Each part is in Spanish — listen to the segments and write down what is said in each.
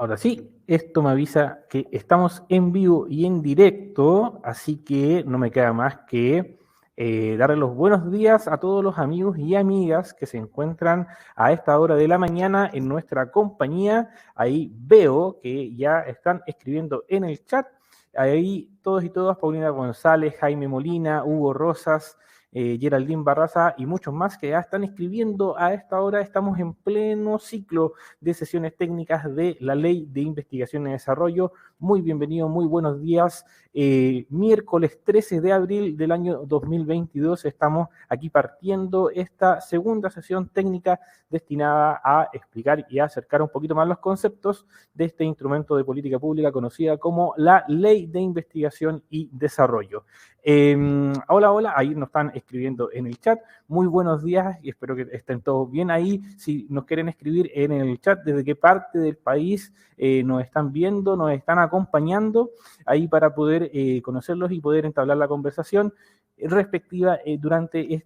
Ahora sí, esto me avisa que estamos en vivo y en directo, así que no me queda más que darle los buenos días a todos los amigos y amigas que se encuentran a esta hora de la mañana en nuestra compañía. Ahí veo que ya están escribiendo en el chat. Ahí todos y todas, Paulina González, Jaime Molina, Hugo Rosas, Geraldine Barraza y muchos más que ya están escribiendo a esta hora. Estamos en pleno ciclo de sesiones técnicas de la Ley de Investigación y Desarrollo. Muy bienvenido, muy buenos días. Miércoles 13 de abril del año 2022 estamos aquí partiendo esta segunda sesión técnica destinada a explicar y a acercar un poquito más los conceptos de este instrumento de política pública conocida como la Ley de Investigación y Desarrollo. Hola, ahí nos están escribiendo en el chat. Muy buenos días y espero que estén todos bien ahí. Si nos quieren escribir en el chat desde qué parte del país nos están viendo, nos están acompañando, ahí para poder conocerlos y poder entablar la conversación respectiva durante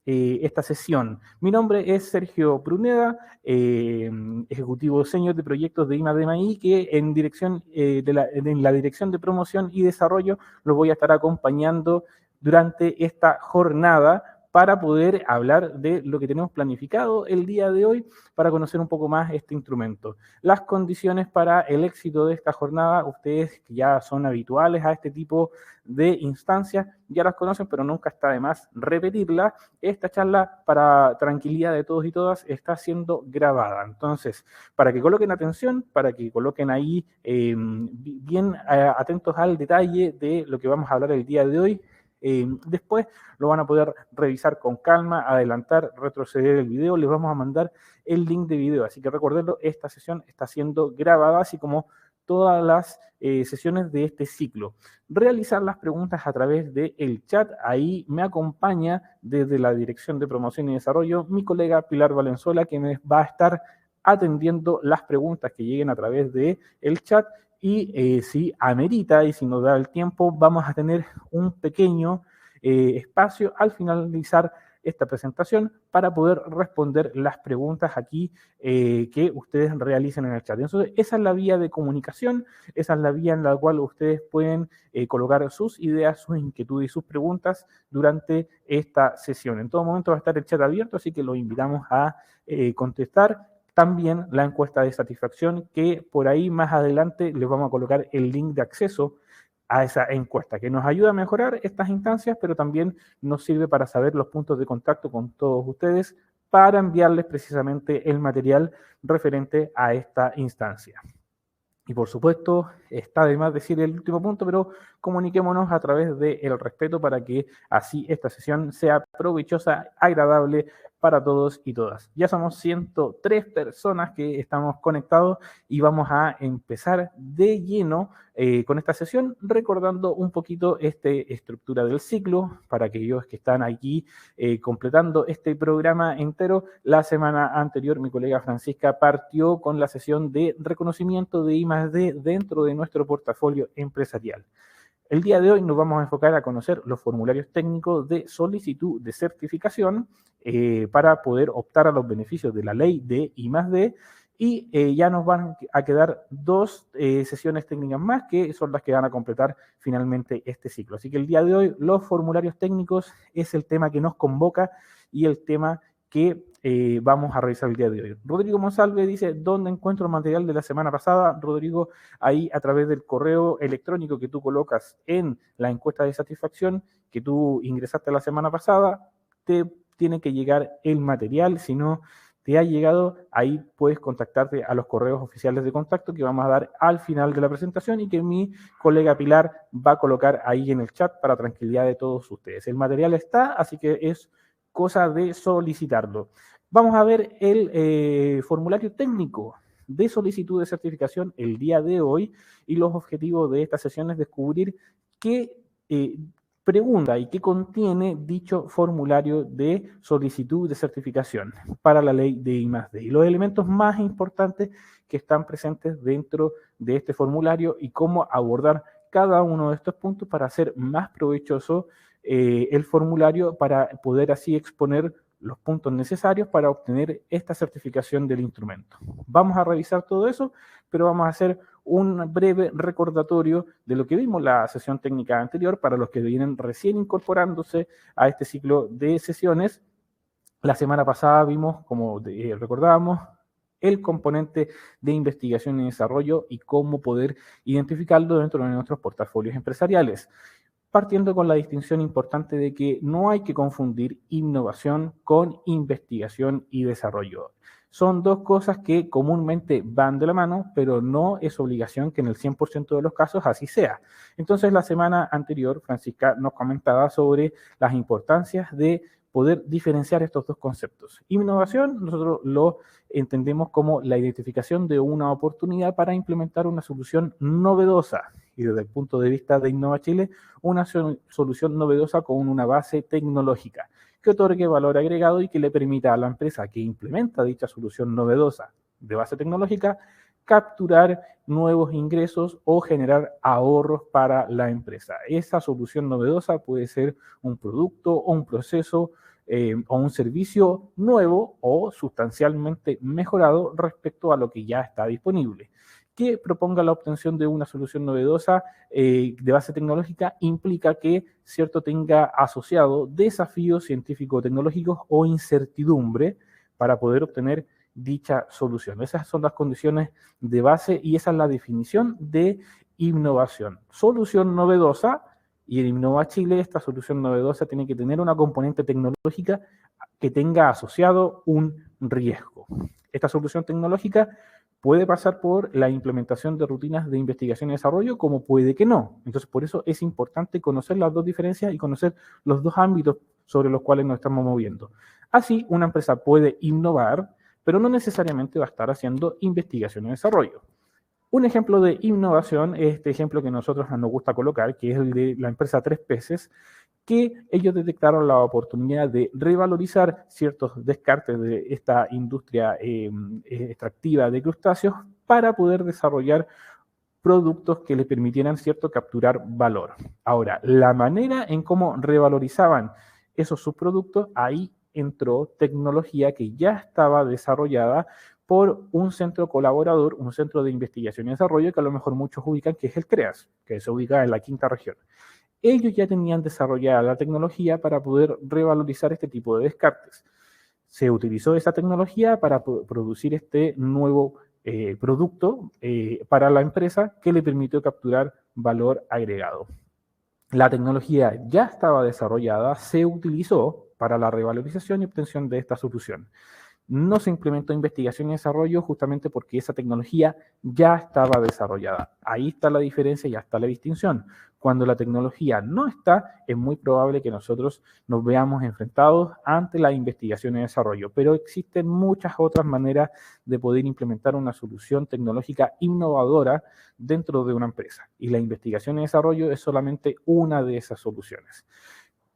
esta sesión. Mi nombre es Sergio Pruneda, ejecutivo senior de proyectos de I+D+I, que en la dirección de promoción y desarrollo los voy a estar acompañando durante esta jornada para poder hablar de lo que tenemos planificado el día de hoy para conocer un poco más este instrumento. Las condiciones para el éxito de esta jornada, ustedes que ya son habituales a este tipo de instancias, ya las conocen, pero nunca está de más repetirla. Esta charla, para tranquilidad de todos y todas, está siendo grabada. Entonces, para que coloquen atención, para que coloquen ahí bien atentos al detalle de lo que vamos a hablar el día de hoy. Después lo van a poder revisar con calma, adelantar, retroceder el video. Les vamos a mandar el link de video. Así que recuerdenlo, esta sesión está siendo grabada, así como todas las sesiones de este ciclo. Realizar las preguntas a través del chat. Ahí me acompaña desde la Dirección de Promoción y Desarrollo mi colega Pilar Valenzuela, que me va a estar atendiendo las preguntas que lleguen a través del chat. Y si amerita y si nos da el tiempo, vamos a tener un pequeño espacio al finalizar esta presentación para poder responder las preguntas aquí que ustedes realicen en el chat. Entonces, esa es la vía de comunicación, esa es la vía en la cual ustedes pueden colocar sus ideas, sus inquietudes y sus preguntas durante esta sesión. En todo momento va a estar el chat abierto, así que los invitamos a contestar. También la encuesta de satisfacción, que por ahí más adelante les vamos a colocar el link de acceso a esa encuesta, que nos ayuda a mejorar estas instancias, pero también nos sirve para saber los puntos de contacto con todos ustedes para enviarles precisamente el material referente a esta instancia. Y por supuesto, está de más decir el último punto, pero comuniquémonos a través del respeto para que así esta sesión sea provechosa, agradable para todos y todas. Ya somos 103 personas que estamos conectados y vamos a empezar de lleno con esta sesión, recordando un poquito esta estructura del ciclo para aquellos que están aquí completando este programa entero. La semana anterior mi colega Francisca partió con la sesión de reconocimiento de I+D dentro de nuestro portafolio empresarial. El día de hoy nos vamos a enfocar a conocer los formularios técnicos de solicitud de certificación para poder optar a los beneficios de la ley de I+D. Y ya nos van a quedar dos sesiones técnicas más, que son las que van a completar finalmente este ciclo. Así que el día de hoy los formularios técnicos es el tema que nos convoca y el tema que vamos a revisar el día de hoy. Rodrigo Monsalve dice, ¿dónde encuentro el material de la semana pasada? Rodrigo, ahí a través del correo electrónico que tú colocas en la encuesta de satisfacción que tú ingresaste la semana pasada, te tiene que llegar el material. Si no te ha llegado, ahí puedes contactarte a los correos oficiales de contacto que vamos a dar al final de la presentación y que mi colega Pilar va a colocar ahí en el chat para tranquilidad de todos ustedes. El material está, así que es cosa de solicitarlo. Vamos a ver el formulario técnico de solicitud de certificación el día de hoy, y los objetivos de esta sesión es descubrir qué pregunta y qué contiene dicho formulario de solicitud de certificación para la ley de I+D y los elementos más importantes que están presentes dentro de este formulario y cómo abordar cada uno de estos puntos para hacer más provechoso el formulario, para poder así exponer los puntos necesarios para obtener esta certificación del instrumento. Vamos a revisar todo eso, pero vamos a hacer un breve recordatorio de lo que vimos en la sesión técnica anterior para los que vienen recién incorporándose a este ciclo de sesiones. La semana pasada vimos, como recordábamos, el componente de investigación y desarrollo y cómo poder identificarlo dentro de nuestros portafolios empresariales, partiendo con la distinción importante de que no hay que confundir innovación con investigación y desarrollo. Son dos cosas que comúnmente van de la mano, pero no es obligación que en el 100% de los casos así sea. Entonces, la semana anterior, Francisca nos comentaba sobre las importancias de poder diferenciar estos dos conceptos. Innovación, nosotros lo entendemos como la identificación de una oportunidad para implementar una solución novedosa. Y desde el punto de vista de Innova Chile, una solución novedosa con una base tecnológica que otorgue valor agregado y que le permita a la empresa que implementa dicha solución novedosa de base tecnológica capturar nuevos ingresos o generar ahorros para la empresa. Esa solución novedosa puede ser un producto o un proceso o un servicio nuevo o sustancialmente mejorado respecto a lo que ya está disponible. Que proponga la obtención de una solución novedosa de base tecnológica implica que, cierto, tenga asociado desafíos científico-tecnológicos o incertidumbre para poder obtener dicha solución. Esas son las condiciones de base y esa es la definición de innovación. Solución novedosa, y en Innova Chile esta solución novedosa tiene que tener una componente tecnológica que tenga asociado un riesgo. Esta solución tecnológica puede pasar por la implementación de rutinas de investigación y desarrollo, como puede que no. Entonces, por eso es importante conocer las dos diferencias y conocer los dos ámbitos sobre los cuales nos estamos moviendo. Así, una empresa puede innovar, pero no necesariamente va a estar haciendo investigación y desarrollo. Un ejemplo de innovación es este ejemplo que nosotros nos gusta colocar, que es el de la empresa Tres Peces, que ellos detectaron la oportunidad de revalorizar ciertos descartes de esta industria extractiva de crustáceos para poder desarrollar productos que le permitieran, cierto, capturar valor. Ahora, la manera en cómo revalorizaban esos subproductos, ahí entró tecnología que ya estaba desarrollada por un centro colaborador, un centro de investigación y desarrollo que a lo mejor muchos ubican, que es el CREAS, que se ubica en la quinta región. Ellos ya tenían desarrollada la tecnología para poder revalorizar este tipo de descartes. Se utilizó esa tecnología para producir este nuevo producto para la empresa que le permitió capturar valor agregado. La tecnología ya estaba desarrollada, se utilizó para la revalorización y obtención de esta solución. No se implementó investigación y desarrollo justamente porque esa tecnología ya estaba desarrollada. Ahí está la diferencia y ya está la distinción. Cuando la tecnología no está, es muy probable que nosotros nos veamos enfrentados ante la investigación y desarrollo, pero existen muchas otras maneras de poder implementar una solución tecnológica innovadora dentro de una empresa. Y la investigación y desarrollo es solamente una de esas soluciones.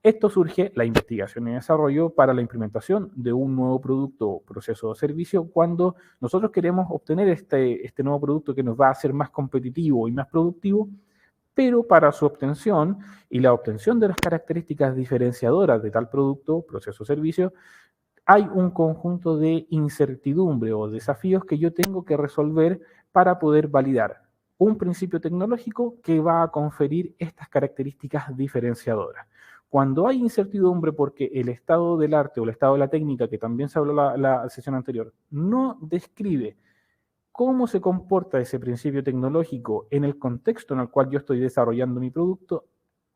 Esto surge, la investigación y desarrollo, para la implementación de un nuevo producto, proceso o servicio, cuando nosotros queremos obtener este nuevo producto que nos va a hacer más competitivo y más productivo, pero para su obtención y la obtención de las características diferenciadoras de tal producto, proceso o servicio, hay un conjunto de incertidumbre o desafíos que yo tengo que resolver para poder validar un principio tecnológico que va a conferir estas características diferenciadoras. Cuando hay incertidumbre porque el estado del arte o el estado de la técnica, que también se habló la sesión anterior, no describe cómo se comporta ese principio tecnológico en el contexto en el cual yo estoy desarrollando mi producto,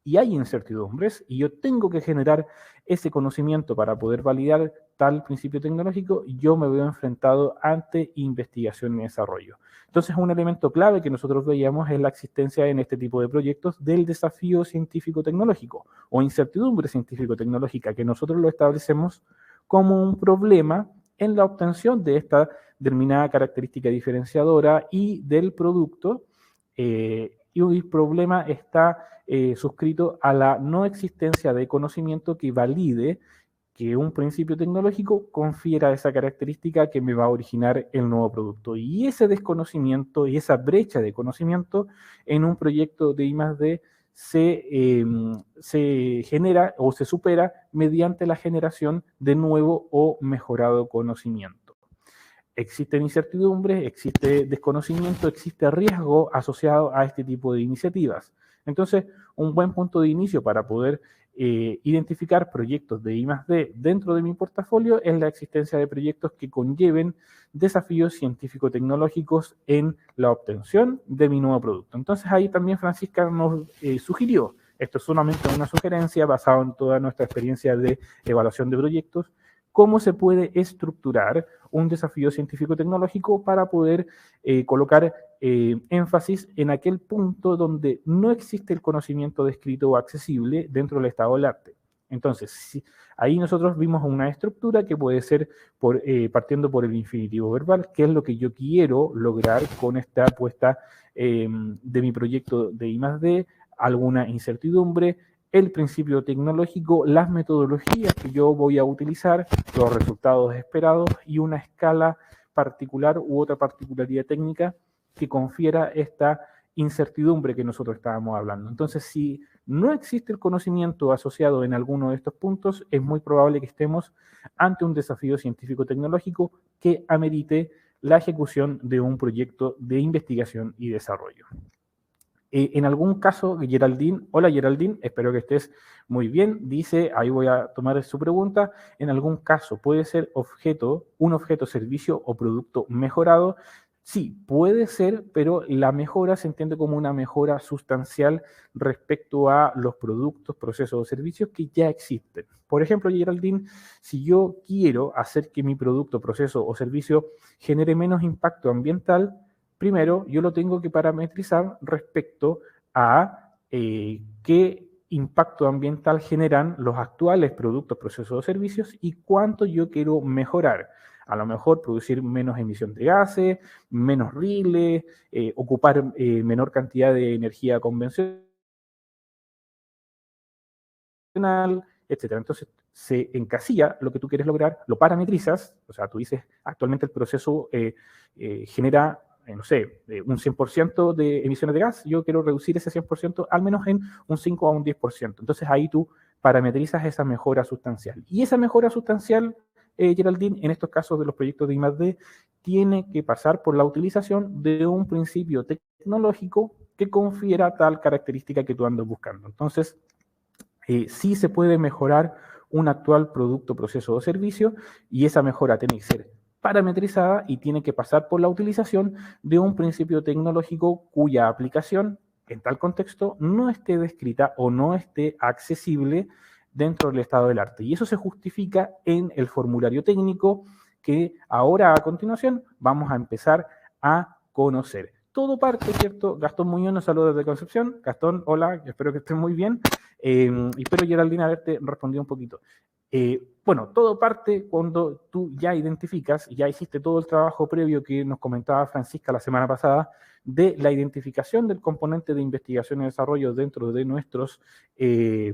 y hay incertidumbres, y yo tengo que generar ese conocimiento para poder validar tal principio tecnológico, yo me veo enfrentado ante investigación y desarrollo. Entonces, un elemento clave que nosotros veíamos es la existencia en este tipo de proyectos del desafío científico-tecnológico o incertidumbre científico-tecnológica, que nosotros lo establecemos como un problema en la obtención de esta determinada característica diferenciadora y del producto, y el problema está suscrito a la no existencia de conocimiento que valide que un principio tecnológico confiera esa característica que me va a originar el nuevo producto. Y ese desconocimiento y esa brecha de conocimiento en un proyecto de I+D se genera o se supera mediante la generación de nuevo o mejorado conocimiento. Existen incertidumbres, existe desconocimiento, existe riesgo asociado a este tipo de iniciativas. Entonces, un buen punto de inicio para poder identificar proyectos de I+D dentro de mi portafolio es la existencia de proyectos que conlleven desafíos científico-tecnológicos en la obtención de mi nuevo producto. Entonces, ahí también Francisca nos sugirió, esto es solamente una sugerencia basada en toda nuestra experiencia de evaluación de proyectos, cómo se puede estructurar un desafío científico-tecnológico para poder colocar énfasis en aquel punto donde no existe el conocimiento descrito o accesible dentro del estado del arte. Entonces, sí, ahí nosotros vimos una estructura que puede ser partiendo por el infinitivo verbal, que es lo que yo quiero lograr con esta apuesta de mi proyecto de I+D, alguna incertidumbre, el principio tecnológico, las metodologías que yo voy a utilizar, los resultados esperados y una escala particular u otra particularidad técnica que confiera esta incertidumbre que nosotros estábamos hablando. Entonces, si no existe el conocimiento asociado en alguno de estos puntos, es muy probable que estemos ante un desafío científico-tecnológico que amerite la ejecución de un proyecto de investigación y desarrollo. En algún caso, Geraldine, hola Geraldine, espero que estés muy bien, dice, ahí voy a tomar su pregunta, en algún caso puede ser un objeto, servicio o producto mejorado. Sí, puede ser, pero la mejora se entiende como una mejora sustancial respecto a los productos, procesos o servicios que ya existen. Por ejemplo, Geraldine, si yo quiero hacer que mi producto, proceso o servicio genere menos impacto ambiental, primero, yo lo tengo que parametrizar respecto a qué impacto ambiental generan los actuales productos, procesos o servicios y cuánto yo quiero mejorar. A lo mejor producir menos emisión de gases, menos riles, ocupar menor cantidad de energía convencional, etcétera. Entonces, se encasilla lo que tú quieres lograr, lo parametrizas, o sea, tú dices, actualmente el proceso genera no sé, un 100% de emisiones de gas, yo quiero reducir ese 100% al menos en un 5 a un 10%. Entonces ahí tú parametrizas esa mejora sustancial. Y esa mejora sustancial, Geraldine, en estos casos de los proyectos de I+D, tiene que pasar por la utilización de un principio tecnológico que confiera tal característica que tú andas buscando. Entonces, sí se puede mejorar un actual producto, proceso o servicio y esa mejora tiene que ser parametrizada y tiene que pasar por la utilización de un principio tecnológico cuya aplicación en tal contexto no esté descrita o no esté accesible dentro del estado del arte. Y eso se justifica en el formulario técnico que ahora a continuación vamos a empezar a conocer. Todo parte, ¿cierto? Gastón Muñoz nos saluda desde Concepción. Gastón, hola, espero que estés muy bien. Y espero, Geraldine, haberte respondido un poquito. Bueno, todo parte cuando tú ya identificas, ya hiciste todo el trabajo previo que nos comentaba Francisca la semana pasada, de la identificación del componente de investigación y desarrollo dentro de nuestros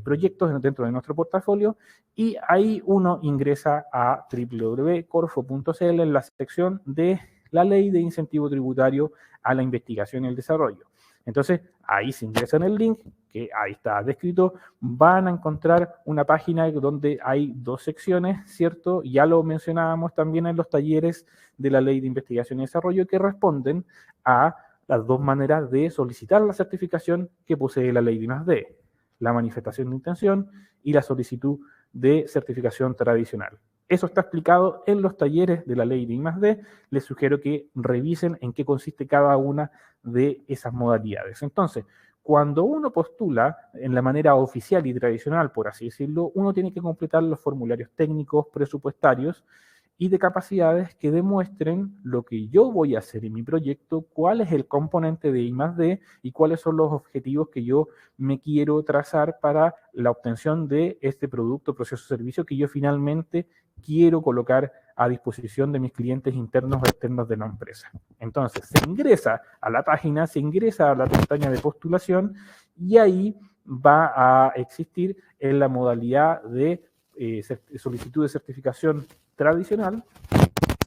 proyectos, dentro de nuestro portafolio, y ahí uno ingresa a www.corfo.cl en la sección de la ley de incentivo tributario a la investigación y el desarrollo. Entonces, ahí se ingresa en el link, que ahí está descrito, van a encontrar una página donde hay dos secciones, ¿cierto? Ya lo mencionábamos también en los talleres de la Ley de Investigación y Desarrollo que responden a las dos maneras de solicitar la certificación que posee la Ley de I+D, la manifestación de intención y la solicitud de certificación tradicional. Eso está explicado en los talleres de la Ley de I+D. Les sugiero que revisen en qué consiste cada una de esas modalidades. Entonces, cuando uno postula en la manera oficial y tradicional, por así decirlo, uno tiene que completar los formularios técnicos, presupuestarios y de capacidades que demuestren lo que yo voy a hacer en mi proyecto, cuál es el componente de I+D y cuáles son los objetivos que yo me quiero trazar para la obtención de este producto, proceso o servicio que yo finalmente quiero colocar a disposición de mis clientes internos o externos de la empresa. Entonces, se ingresa a la página, se ingresa a la pestaña de postulación y ahí va a existir en la modalidad de solicitud de certificación tradicional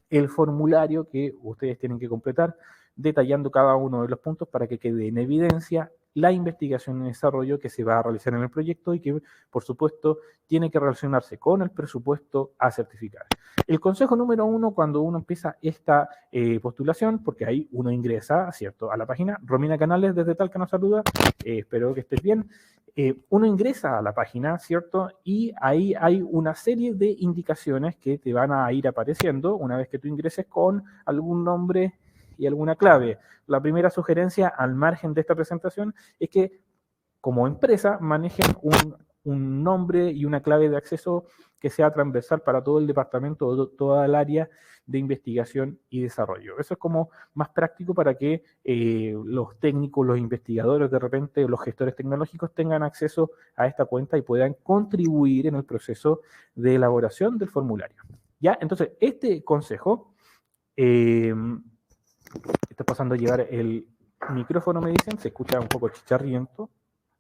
el formulario que ustedes tienen que completar detallando cada uno de los puntos para que quede en evidencia la investigación y desarrollo que se va a realizar en el proyecto y que, por supuesto, tiene que relacionarse con el presupuesto a certificar. El consejo número 1, cuando uno empieza esta postulación, porque ahí uno ingresa, ¿cierto?, a la página. Romina Canales, desde Talca, nos saluda. Espero que estés bien. Uno ingresa a la página, ¿cierto? Y ahí hay una serie de indicaciones que te van a ir apareciendo una vez que tú ingreses con algún nombre y alguna clave. La primera sugerencia, al margen de esta presentación, es que como empresa manejen un nombre y una clave de acceso que sea transversal para todo el departamento o toda el área de investigación y desarrollo. Eso es como más práctico para que los técnicos, los investigadores, de repente los gestores tecnológicos tengan acceso a esta cuenta y puedan contribuir en el proceso de elaboración del formulario. ¿Ya? Entonces, este consejo, está pasando a llevar el micrófono, me dicen, se escucha un poco chicharriento.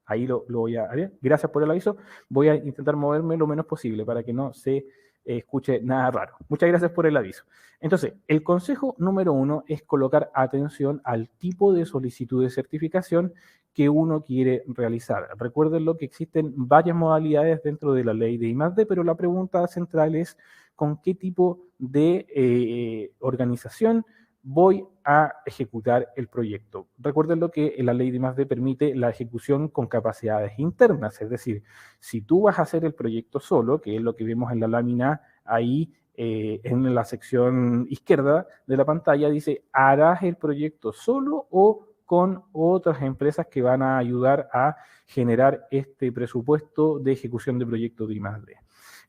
Ahí lo voy a ver. Gracias por el aviso. Voy a intentar moverme lo menos posible para que no se escuche nada raro. Muchas gracias por el aviso. Entonces, el consejo número 1 es colocar atención al tipo de solicitud de certificación que uno quiere realizar. Recuerden que existen varias modalidades dentro de la ley de I+D, pero la pregunta central es con qué tipo de organización voy a ejecutar el proyecto. Recuerden que la ley de I+D permite la ejecución con capacidades internas, es decir, si tú vas a hacer el proyecto solo, que es lo que vemos en la lámina ahí en la sección izquierda de la pantalla, dice, ¿harás el proyecto solo o con otras empresas que van a ayudar a generar este presupuesto de ejecución de proyectos de I+D?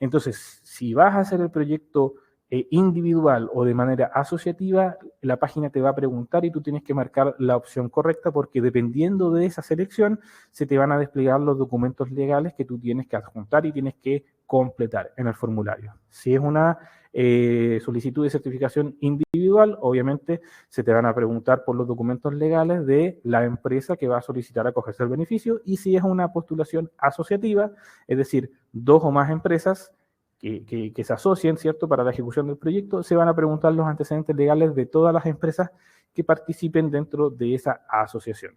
Entonces, si vas a hacer el proyecto individual o de manera asociativa, la página te va a preguntar y tú tienes que marcar la opción correcta porque dependiendo de esa selección se te van a desplegar los documentos legales que tú tienes que adjuntar y tienes que completar en el formulario. Si es una solicitud de certificación individual, obviamente se te van a preguntar por los documentos legales de la empresa que va a solicitar acogerse al beneficio, y si es una postulación asociativa, es decir, 2 o más empresas que se asocien, ¿cierto?, para la ejecución del proyecto, se van a preguntar los antecedentes legales de todas las empresas que participen dentro de esa asociación.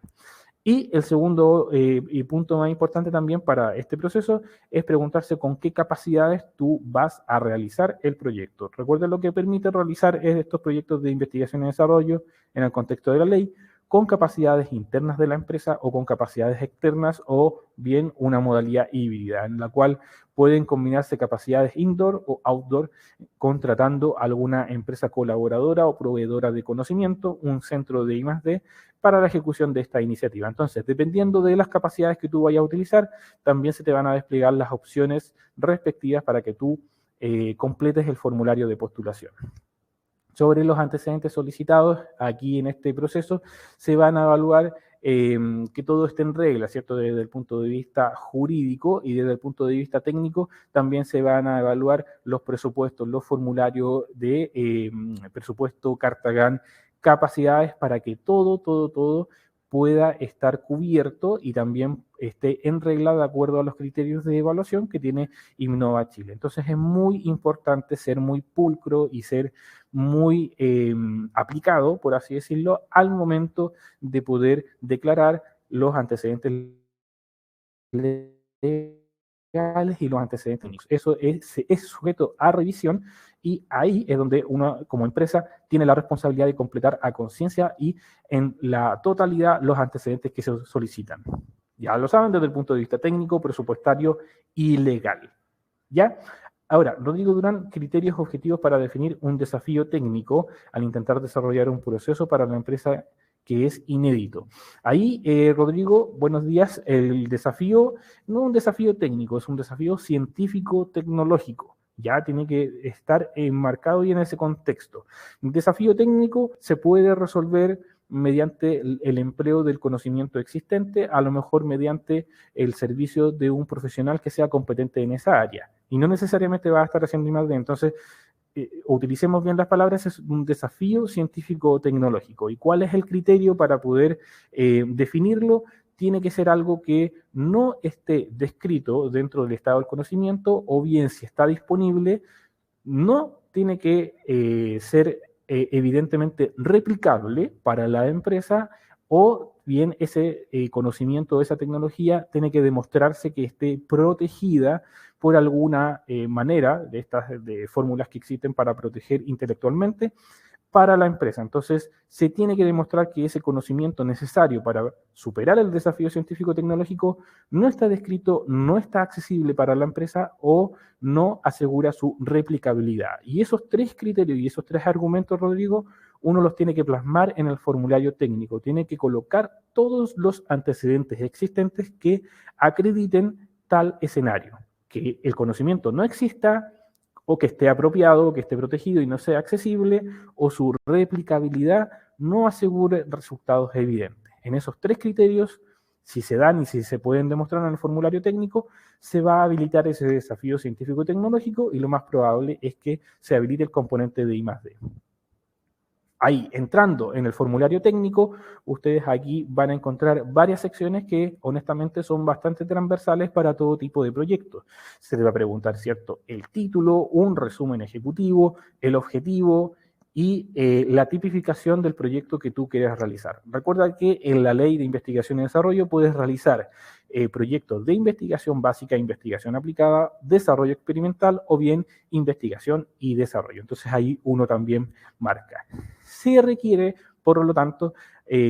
Y el segundo y punto más importante también para este proceso es preguntarse con qué capacidades tú vas a realizar el proyecto. Recuerden lo que permite realizar estos proyectos de investigación y desarrollo en el contexto de la ley, con capacidades internas de la empresa o con capacidades externas, o bien una modalidad híbrida, en la cual pueden combinarse capacidades indoor o outdoor, contratando alguna empresa colaboradora o proveedora de conocimiento, un centro de I+D, para la ejecución de esta iniciativa. Entonces, dependiendo de las capacidades que tú vayas a utilizar, también se te van a desplegar las opciones respectivas para que tú completes el formulario de postulación. Sobre los antecedentes solicitados, aquí en este proceso se van a evaluar que todo esté en regla, ¿cierto? Desde el punto de vista jurídico y desde el punto de vista técnico también se van a evaluar los presupuestos, los formularios de presupuesto, carta GAN, capacidades para que todo pueda estar cubierto y también esté en regla de acuerdo a los criterios de evaluación que tiene Innova Chile. Entonces es muy importante ser muy pulcro y ser muy aplicado, por así decirlo, al momento de poder declarar los antecedentes legales y los antecedentes técnicos. Eso es sujeto a revisión, y ahí es donde uno como empresa tiene la responsabilidad de completar a conciencia y en la totalidad los antecedentes que se solicitan. Ya lo saben desde el punto de vista técnico, presupuestario y legal. ¿Ya? Ahora, Rodrigo Durán, criterios objetivos para definir un desafío técnico al intentar desarrollar un proceso para la empresa que es inédito. Ahí, Rodrigo, buenos días. El desafío, no un desafío técnico, es un desafío científico-tecnológico. Ya tiene que estar enmarcado y en ese contexto. Un desafío técnico se puede resolver mediante el empleo del conocimiento existente, a lo mejor mediante el servicio de un profesional que sea competente en esa área. Y no necesariamente va a estar haciendo I+D. Entonces, utilicemos bien las palabras, es un desafío científico o tecnológico. ¿Y cuál es el criterio para poder definirlo? Tiene que ser algo que no esté descrito dentro del estado del conocimiento, o bien si está disponible, no tiene que ser evidentemente replicable para la empresa, o bien ese conocimiento, esa tecnología, tiene que demostrarse que esté protegida por alguna manera de estas de fórmulas que existen para proteger intelectualmente para la empresa. Entonces, se tiene que demostrar que ese conocimiento necesario para superar el desafío científico-tecnológico no está descrito, no está accesible para la empresa o no asegura su replicabilidad. Y esos tres criterios y esos tres argumentos, Rodrigo, uno los tiene que plasmar en el formulario técnico. Tiene que colocar todos los antecedentes existentes que acrediten tal escenario. Que el conocimiento no exista, o que esté apropiado, que esté protegido y no sea accesible, o su replicabilidad no asegure resultados evidentes. En esos tres criterios, si se dan y si se pueden demostrar en el formulario técnico, se va a habilitar ese desafío científico-tecnológico y lo más probable es que se habilite el componente de I+D. Ahí, entrando en el formulario técnico, ustedes aquí van a encontrar varias secciones que honestamente son bastante transversales para todo tipo de proyectos. Se les va a preguntar, ¿cierto?, el título, un resumen ejecutivo, el objetivo y la tipificación del proyecto que tú quieres realizar. Recuerda que en la Ley de Investigación y Desarrollo puedes realizar proyectos de investigación básica, investigación aplicada, desarrollo experimental o bien investigación y desarrollo. Entonces ahí uno también marca. Se requiere, por lo tanto,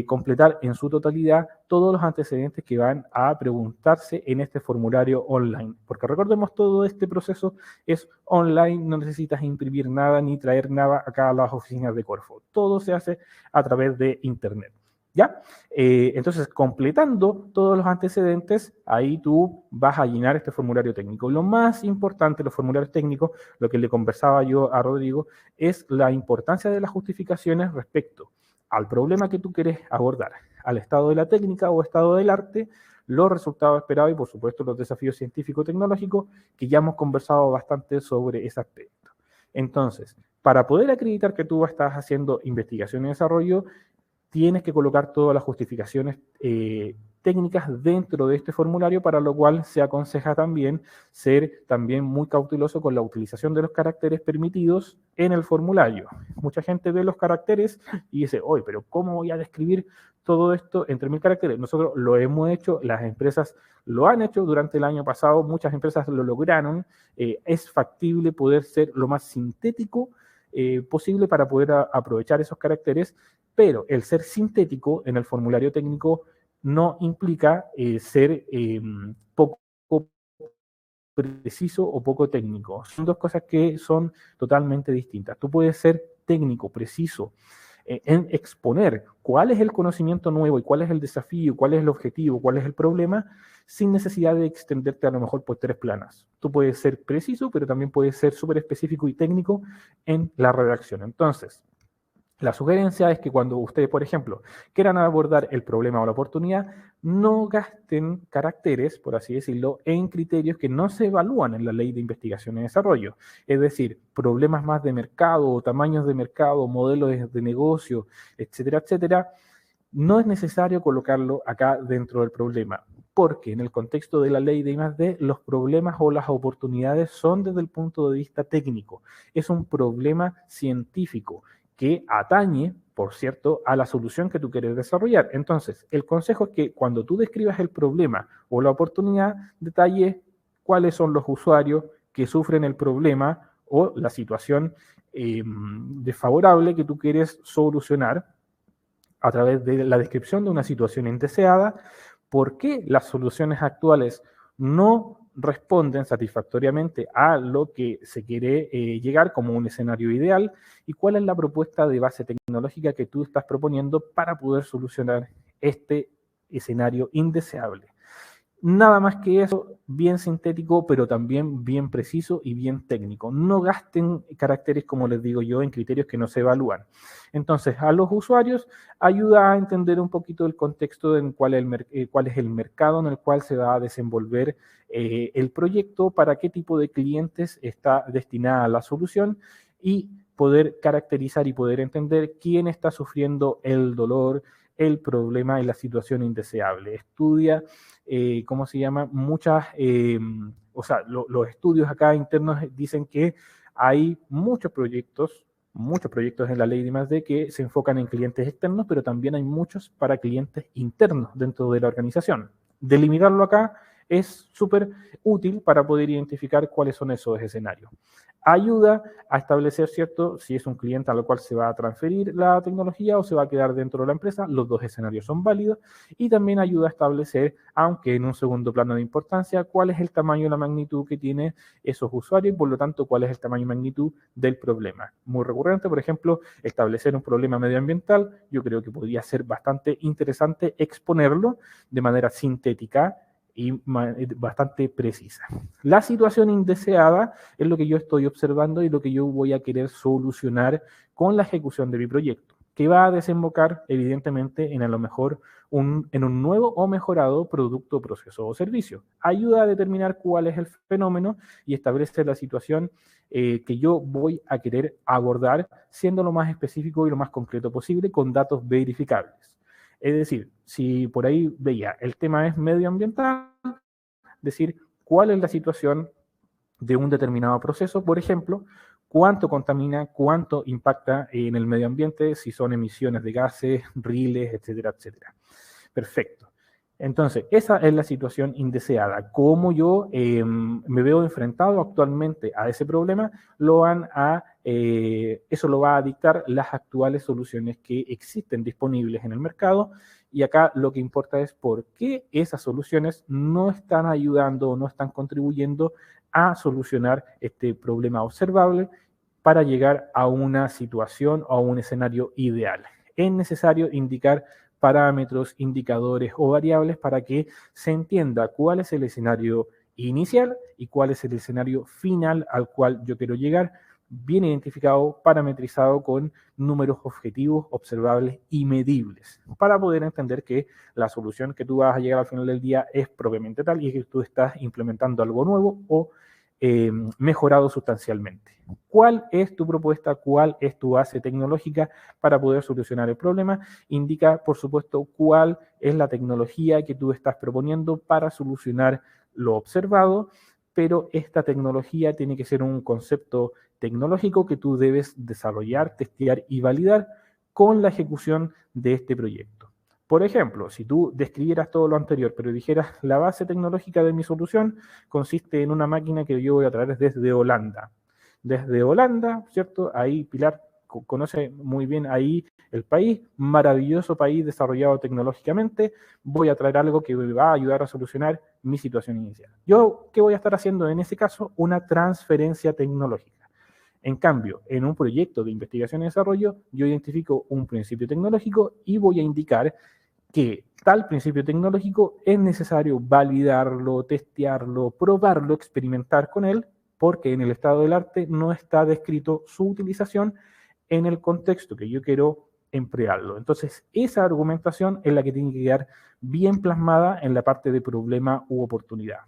completar en su totalidad todos los antecedentes que van a preguntarse en este formulario online. Porque recordemos, todo este proceso es online, no necesitas imprimir nada ni traer nada acá a las oficinas de Corfo. Todo se hace a través de Internet. ¿Ya? Entonces, completando todos los antecedentes, ahí tú vas a llenar este formulario técnico. Lo más importante de los formularios técnicos, lo que le conversaba yo a Rodrigo, es la importancia de las justificaciones respecto al problema que tú quieres abordar, al estado de la técnica o estado del arte, los resultados esperados y, por supuesto, los desafíos científico-tecnológicos, que ya hemos conversado bastante sobre ese aspecto. Entonces, para poder acreditar que tú estás haciendo investigación y desarrollo, tienes que colocar todas las justificaciones técnicas dentro de este formulario, para lo cual se aconseja también ser también muy cauteloso con la utilización de los caracteres permitidos en el formulario. Mucha gente ve los caracteres y dice, oye, pero ¿cómo voy a describir todo esto entre 1000 caracteres? Nosotros lo hemos hecho, las empresas lo han hecho durante el año pasado, muchas empresas lo lograron, es factible poder ser lo más sintético posible para poder aprovechar esos caracteres, pero el ser sintético en el formulario técnico no implica ser poco preciso o poco técnico. Son dos cosas que son totalmente distintas. Tú puedes ser técnico, preciso, en exponer cuál es el conocimiento nuevo y cuál es el desafío, cuál es el objetivo, cuál es el problema, sin necesidad de extenderte a lo mejor por 3 planas. Tú puedes ser preciso, pero también puedes ser súper específico y técnico en la redacción. Entonces, la sugerencia es que cuando ustedes, por ejemplo, quieran abordar el problema o la oportunidad, no gasten caracteres, por así decirlo, en criterios que no se evalúan en la Ley de Investigación y Desarrollo. Es decir, problemas más de mercado, o tamaños de mercado, modelos de negocio, etcétera, etcétera. No es necesario colocarlo acá dentro del problema, porque en el contexto de la ley de I+D, los problemas o las oportunidades son desde el punto de vista técnico. Es un problema científico que atañe, por cierto, a la solución que tú quieres desarrollar. Entonces, el consejo es que cuando tú describas el problema o la oportunidad, detalle cuáles son los usuarios que sufren el problema o la situación desfavorable que tú quieres solucionar a través de la descripción de una situación indeseada, por qué las soluciones actuales no responden satisfactoriamente a lo que se quiere llegar como un escenario ideal y cuál es la propuesta de base tecnológica que tú estás proponiendo para poder solucionar este escenario indeseable. Nada más que eso, bien sintético, pero también bien preciso y bien técnico. No gasten caracteres, como les digo yo, en criterios que no se evalúan. Entonces, a los usuarios ayuda a entender un poquito el contexto en cuál es el mercado en el cual se va a desenvolver el proyecto, para qué tipo de clientes está destinada la solución y poder caracterizar y poder entender quién está sufriendo el dolor, el problema y la situación indeseable. Estudia, ¿cómo se llama? Los estudios acá internos dicen que hay muchos proyectos muchos proyectos en la ley de I+D que se enfocan en clientes externos, pero también hay muchos para clientes internos dentro de la organización. Delimitarlo acá es súper útil para poder identificar cuáles son esos escenarios. Ayuda a establecer, ¿cierto?, si es un cliente al cual se va a transferir la tecnología o se va a quedar dentro de la empresa. Los dos escenarios son válidos. Y también ayuda a establecer, aunque en un segundo plano de importancia, cuál es el tamaño y la magnitud que tiene esos usuarios y, por lo tanto, cuál es el tamaño y magnitud del problema. Muy recurrente, por ejemplo, establecer un problema medioambiental. Yo creo que podría ser bastante interesante exponerlo de manera sintética y bastante precisa. La situación indeseada es lo que yo estoy observando y lo que yo voy a querer solucionar con la ejecución de mi proyecto, que va a desembocar evidentemente en a lo mejor en un nuevo o mejorado producto, proceso o servicio. Ayuda a determinar cuál es el fenómeno y establece la situación que yo voy a querer abordar, siendo lo más específico y lo más concreto posible con datos verificables. Es decir, si por ahí veía, el tema es medioambiental, decir cuál es la situación de un determinado proceso, por ejemplo, cuánto contamina, cuánto impacta en el medio ambiente, si son emisiones de gases, riles, etcétera, etcétera. Perfecto. Entonces, esa es la situación indeseada. Cómo yo me veo enfrentado actualmente a ese problema, eso lo va a dictar las actuales soluciones que existen disponibles en el mercado. Y acá lo que importa es por qué esas soluciones no están ayudando o no están contribuyendo a solucionar este problema observable para llegar a una situación o a un escenario ideal. Es necesario indicar parámetros, indicadores o variables para que se entienda cuál es el escenario inicial y cuál es el escenario final al cual yo quiero llegar, bien identificado, parametrizado con números objetivos, observables y medibles, para poder entender que la solución que tú vas a llegar al final del día es propiamente tal y que tú estás implementando algo nuevo o mejorado sustancialmente. ¿Cuál es tu propuesta? ¿Cuál es tu base tecnológica para poder solucionar el problema? Indica, por supuesto, cuál es la tecnología que tú estás proponiendo para solucionar lo observado, pero esta tecnología tiene que ser un concepto tecnológico que tú debes desarrollar, testear y validar con la ejecución de este proyecto. Por ejemplo, si tú describieras todo lo anterior, pero dijeras la base tecnológica de mi solución consiste en una máquina que yo voy a traer desde Holanda. Desde Holanda, ¿cierto? Ahí Pilar conoce muy bien ahí el país, maravilloso país desarrollado tecnológicamente, voy a traer algo que me va a ayudar a solucionar mi situación inicial. Yo, ¿qué voy a estar haciendo en ese caso? Una transferencia tecnológica. En cambio, en un proyecto de investigación y desarrollo, yo identifico un principio tecnológico y voy a indicar que tal principio tecnológico es necesario validarlo, testearlo, probarlo, experimentar con él, porque en el estado del arte no está descrito su utilización en el contexto que yo quiero emplearlo. Entonces, esa argumentación es la que tiene que quedar bien plasmada en la parte de problema u oportunidad.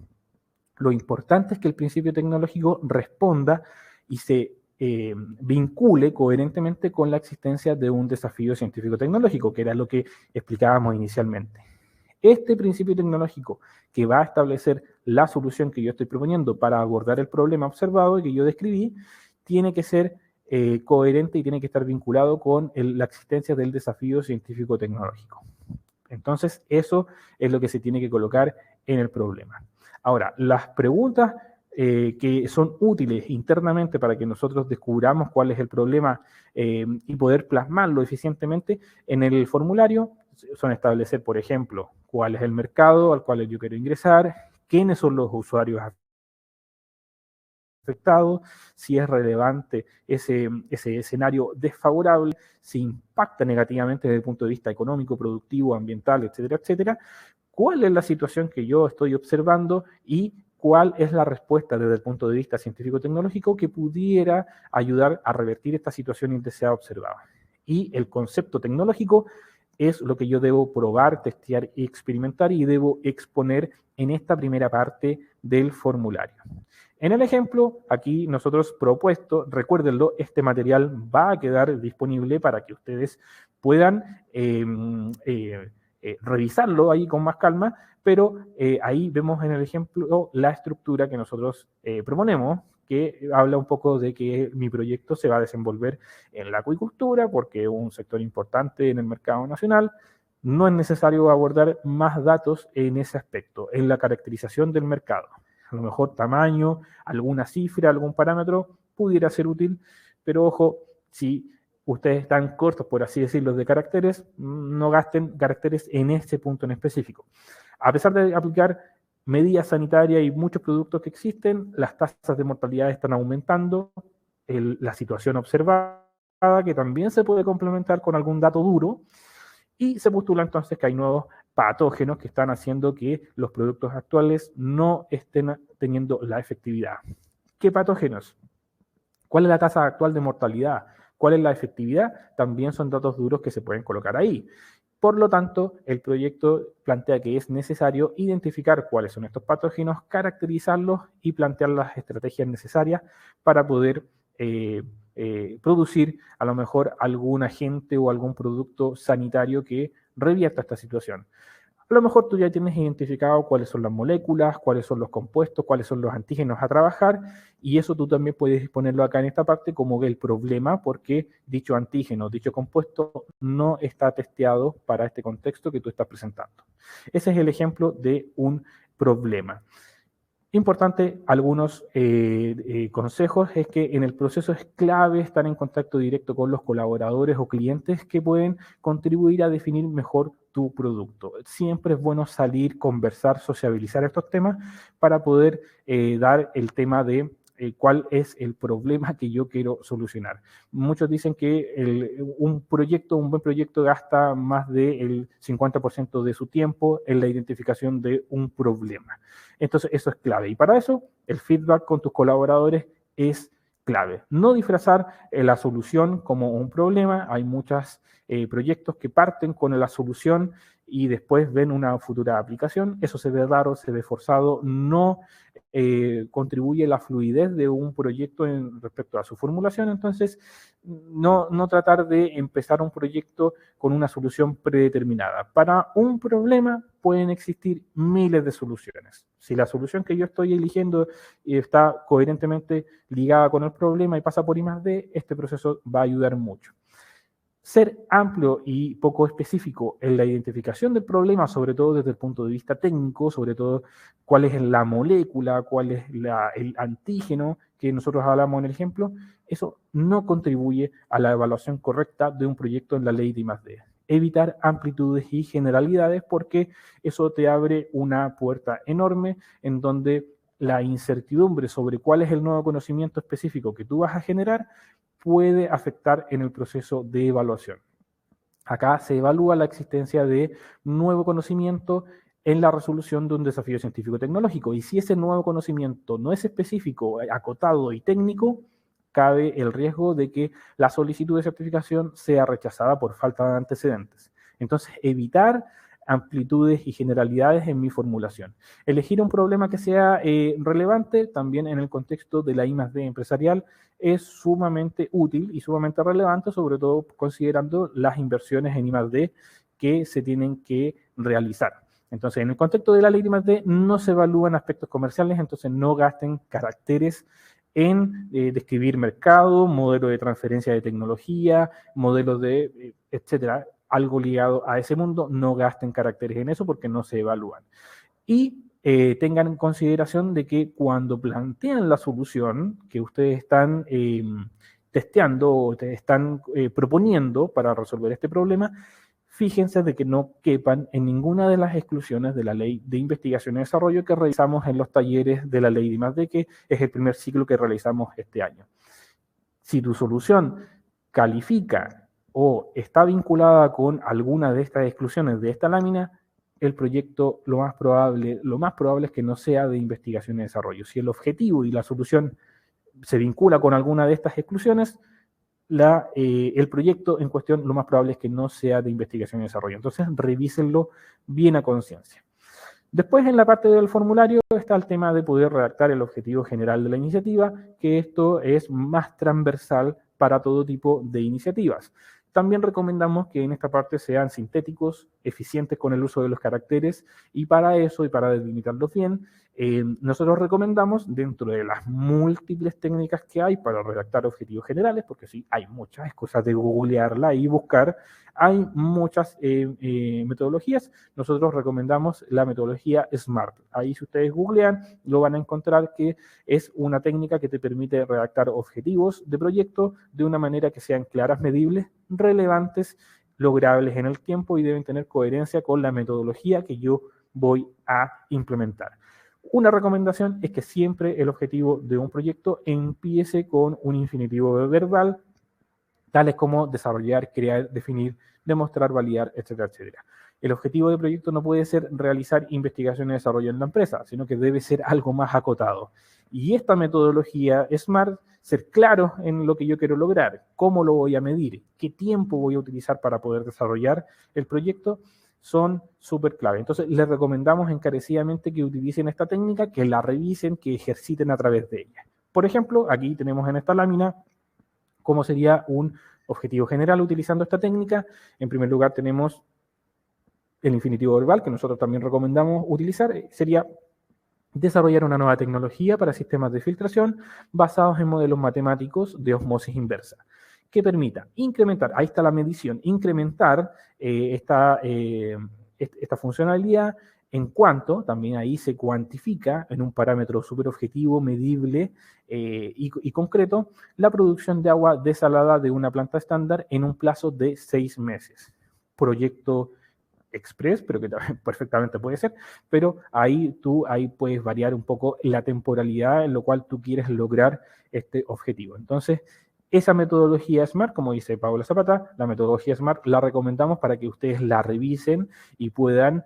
Lo importante es que el principio tecnológico responda y se vincule coherentemente con la existencia de un desafío científico-tecnológico, que era lo que explicábamos inicialmente. Este principio tecnológico que va a establecer la solución que yo estoy proponiendo para abordar el problema observado y que yo describí, tiene que ser coherente y tiene que estar vinculado con la existencia del desafío científico-tecnológico. Entonces, eso es lo que se tiene que colocar en el problema. Ahora, las preguntas que son útiles internamente para que nosotros descubramos cuál es el problema y poder plasmarlo eficientemente en el formulario son establecer, por ejemplo, cuál es el mercado al cual yo quiero ingresar, quiénes son los usuarios afectados, si es relevante ese escenario desfavorable, si impacta negativamente desde el punto de vista económico, productivo, ambiental, etcétera, etcétera. ¿Cuál es la situación que yo estoy observando y cuál es la respuesta desde el punto de vista científico-tecnológico que pudiera ayudar a revertir esta situación indeseada observada? Y el concepto tecnológico es lo que yo debo probar, testear y experimentar y debo exponer en esta primera parte del formulario. En el ejemplo, aquí nosotros propuesto, recuérdenlo, este material va a quedar disponible para que ustedes puedan revisarlo ahí con más calma, pero ahí vemos en el ejemplo la estructura que nosotros proponemos, que habla un poco de que mi proyecto se va a desenvolver en la acuicultura, porque es un sector importante en el mercado nacional. No es necesario abordar más datos en ese aspecto, en la caracterización del mercado. A lo mejor tamaño, alguna cifra, algún parámetro pudiera ser útil, pero ojo, si ustedes están cortos, por así decirlo, de caracteres, no gasten caracteres en ese punto en específico. A pesar de aplicar medidas sanitarias y muchos productos que existen, las tasas de mortalidad están aumentando, la situación observada, que también se puede complementar con algún dato duro, y se postula entonces que hay nuevos patógenos que están haciendo que los productos actuales no estén teniendo la efectividad. ¿Qué patógenos? ¿Cuál es la tasa actual de mortalidad? ¿Cuál es la efectividad? También son datos duros que se pueden colocar ahí. Por lo tanto, el proyecto plantea que es necesario identificar cuáles son estos patógenos, caracterizarlos y plantear las estrategias necesarias para poder producir a lo mejor algún agente o algún producto sanitario que revierta esta situación. A lo mejor tú ya tienes identificado cuáles son las moléculas, cuáles son los compuestos, cuáles son los antígenos a trabajar, y eso tú también puedes ponerlo acá en esta parte como el problema, porque dicho antígeno, dicho compuesto no está testeado para este contexto que tú estás presentando. Ese es el ejemplo de un problema. Importante, algunos consejos es que en el proceso es clave estar en contacto directo con los colaboradores o clientes que pueden contribuir a definir mejor tu producto. Siempre es bueno salir, conversar, sociabilizar estos temas para poder dar el tema de cuál es el problema que yo quiero solucionar. Muchos dicen que un buen proyecto gasta más del 50% de su tiempo en la identificación de un problema. Entonces, eso es clave. Y para eso, el feedback con tus colaboradores es clave. No disfrazar la solución como un problema. Hay muchos proyectos que parten con la solución y después ven una futura aplicación. Eso se ve raro, se ve forzado, no contribuye a la fluidez de un proyecto respecto a su formulación. Entonces, no tratar de empezar un proyecto con una solución predeterminada. Para un problema pueden existir miles de soluciones. Si la solución que yo estoy eligiendo está coherentemente ligada con el problema y pasa por I+D, este proceso va a ayudar mucho. Ser amplio y poco específico en la identificación del problema, sobre todo desde el punto de vista técnico, sobre todo cuál es la molécula, cuál es el antígeno que nosotros hablamos en el ejemplo, eso no contribuye a la evaluación correcta de un proyecto en la ley de I+D. Evitar amplitudes y generalidades porque eso te abre una puerta enorme en donde la incertidumbre sobre cuál es el nuevo conocimiento específico que tú vas a generar puede afectar en el proceso de evaluación. Acá se evalúa la existencia de nuevo conocimiento en la resolución de un desafío científico-tecnológico. Y si ese nuevo conocimiento no es específico, acotado y técnico, cabe el riesgo de que la solicitud de certificación sea rechazada por falta de antecedentes. Entonces, evitar amplitudes y generalidades en mi formulación. Elegir un problema que sea relevante también en el contexto de la I+D empresarial es sumamente útil y sumamente relevante, sobre todo considerando las inversiones en I+D que se tienen que realizar. Entonces, en el contexto de la ley de I+D no se evalúan aspectos comerciales, entonces no gasten caracteres en describir mercado, modelo de transferencia de tecnología, modelos de, etcétera, algo ligado a ese mundo, no gasten caracteres en eso porque no se evalúan. Y tengan en consideración de que cuando plantean la solución que ustedes están testeando o te están proponiendo para resolver este problema, fíjense de que no quepan en ninguna de las exclusiones de la Ley de Investigación y Desarrollo que realizamos en los talleres de la Ley de I+D, que es el primer ciclo que realizamos este año. Si tu solución califica o está vinculada con alguna de estas exclusiones de esta lámina, el proyecto lo más probable es que no sea de investigación y desarrollo. Si el objetivo y la solución se vincula con alguna de estas exclusiones, el proyecto en cuestión lo más probable es que no sea de investigación y desarrollo. Entonces, revísenlo bien a conciencia. Después, en la parte del formulario, está el tema de poder redactar el objetivo general de la iniciativa, que esto es más transversal para todo tipo de iniciativas. También recomendamos que en esta parte sean sintéticos, eficientes con el uso de los caracteres, y para eso, y para delimitarlos bien, Nosotros recomendamos, dentro de las múltiples técnicas que hay para redactar objetivos generales, porque sí, hay muchas, es cosa de googlearla y buscar, hay muchas metodologías. Nosotros recomendamos la metodología SMART. Ahí si ustedes googlean, lo van a encontrar que es una técnica que te permite redactar objetivos de proyecto de una manera que sean claras, medibles, relevantes, logrables en el tiempo y deben tener coherencia con la metodología que yo voy a implementar. Una recomendación es que siempre el objetivo de un proyecto empiece con un infinitivo verbal, tales como desarrollar, crear, definir, demostrar, validar, etcétera, etcétera. El objetivo del proyecto no puede ser realizar investigación y desarrollo en la empresa, sino que debe ser algo más acotado. Y esta metodología SMART, ser claro en lo que yo quiero lograr, cómo lo voy a medir, qué tiempo voy a utilizar para poder desarrollar el proyecto, son súper clave. Entonces, les recomendamos encarecidamente que utilicen esta técnica, que la revisen, que ejerciten a través de ella. Por ejemplo, aquí tenemos en esta lámina cómo sería un objetivo general utilizando esta técnica. En primer lugar tenemos el infinitivo verbal, que nosotros también recomendamos utilizar. Sería desarrollar una nueva tecnología para sistemas de filtración basados en modelos matemáticos de osmosis inversa, que permita incrementar, ahí está la medición, incrementar esta funcionalidad en cuanto, también ahí se cuantifica en un parámetro súper objetivo, medible y concreto, la producción de agua desalada de una planta estándar en un plazo de 6 meses. Proyecto express, pero que también perfectamente puede ser, pero ahí puedes variar un poco la temporalidad en lo cual tú quieres lograr este objetivo. Entonces, esa metodología SMART, como dice Paula Zapata, la metodología SMART la recomendamos para que ustedes la revisen y puedan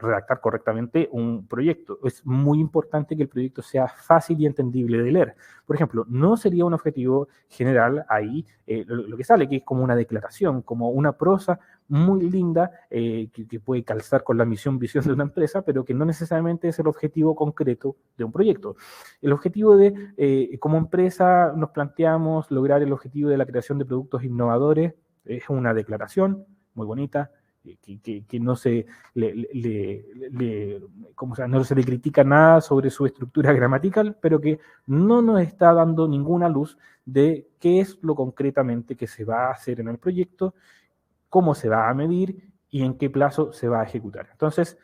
redactar correctamente un proyecto. Es muy importante que el proyecto sea fácil y entendible de leer. Por ejemplo, no sería un objetivo general ahí lo que sale, que es como una declaración, como una prosa muy linda que puede calzar con la misión, visión de una empresa, pero que no necesariamente es el objetivo concreto de un proyecto. El objetivo como empresa nos planteamos lograr el objetivo de la creación de productos innovadores, es una declaración muy bonita, que no se no se le critica nada sobre su estructura gramatical, pero que no nos está dando ninguna luz de qué es lo concretamente que se va a hacer en el proyecto, cómo se va a medir y en qué plazo se va a ejecutar. Entonces,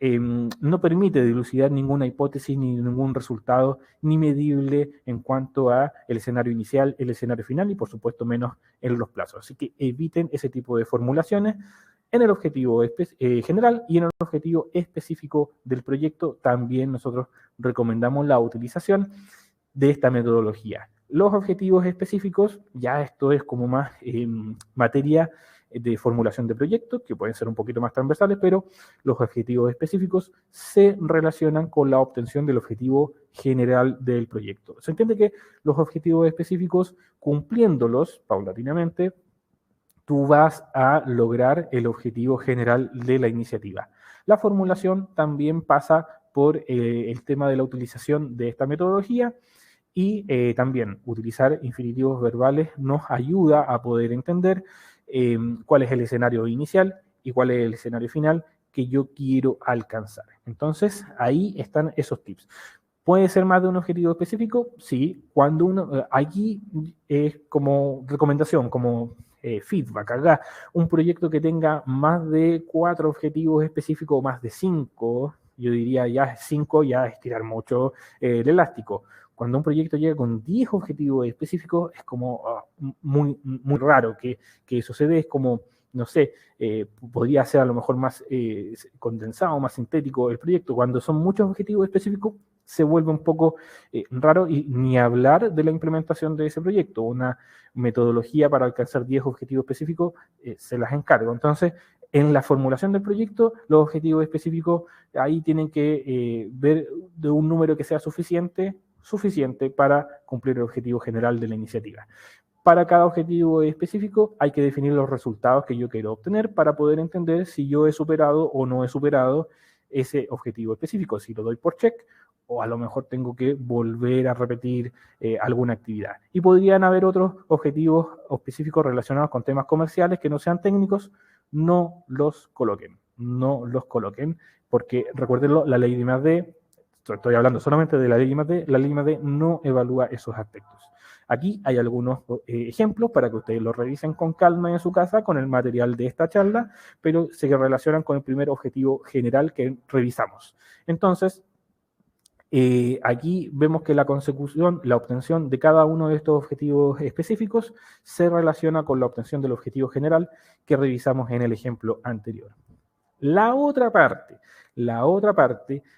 no permite dilucidar ninguna hipótesis ni ningún resultado ni medible en cuanto a el escenario inicial, el escenario final y por supuesto menos en los plazos. Así que eviten ese tipo de formulaciones en el objetivo general y en el objetivo específico del proyecto. También nosotros recomendamos la utilización de esta metodología. Los objetivos específicos, ya esto es como más materia de formulación de proyectos, que pueden ser un poquito más transversales, pero los objetivos específicos se relacionan con la obtención del objetivo general del proyecto. Se entiende que los objetivos específicos, cumpliéndolos paulatinamente, tú vas a lograr el objetivo general de la iniciativa. La formulación también pasa por el tema de la utilización de esta metodología y también utilizar infinitivos verbales nos ayuda a poder entender cuál es el escenario inicial y cuál es el escenario final que yo quiero alcanzar. Entonces, ahí están esos tips. ¿Puede ser más de un objetivo específico? Sí, cuando aquí es como recomendación, como feedback. Acá un proyecto que tenga más de 4 objetivos específicos o más de 5, yo diría ya 5 ya es tirar mucho el elástico. Cuando un proyecto llega con 10 objetivos específicos es como muy, muy raro que sucede, es como, no sé, podría ser a lo mejor más condensado, más sintético el proyecto. Cuando son muchos objetivos específicos se vuelve un poco raro y ni hablar de la implementación de ese proyecto. Una metodología para alcanzar 10 objetivos específicos se las encargo. Entonces, en la formulación del proyecto, los objetivos específicos ahí tienen que ver de un número que sea suficiente para cumplir el objetivo general de la iniciativa. Para cada objetivo específico hay que definir los resultados que yo quiero obtener para poder entender si yo he superado o no he superado ese objetivo específico, si lo doy por check o a lo mejor tengo que volver a repetir alguna actividad. Y podrían haber otros objetivos específicos relacionados con temas comerciales que no sean técnicos, no los coloquen, porque recuérdenlo, la ley de I+D estoy hablando solamente de la ley I+D, la ley I+D no evalúa esos aspectos. Aquí hay algunos ejemplos para que ustedes los revisen con calma en su casa con el material de esta charla, pero se relacionan con el primer objetivo general que revisamos. Entonces, aquí vemos que la consecución, la obtención de cada uno de estos objetivos específicos se relaciona con la obtención del objetivo general que revisamos en el ejemplo anterior. La otra parte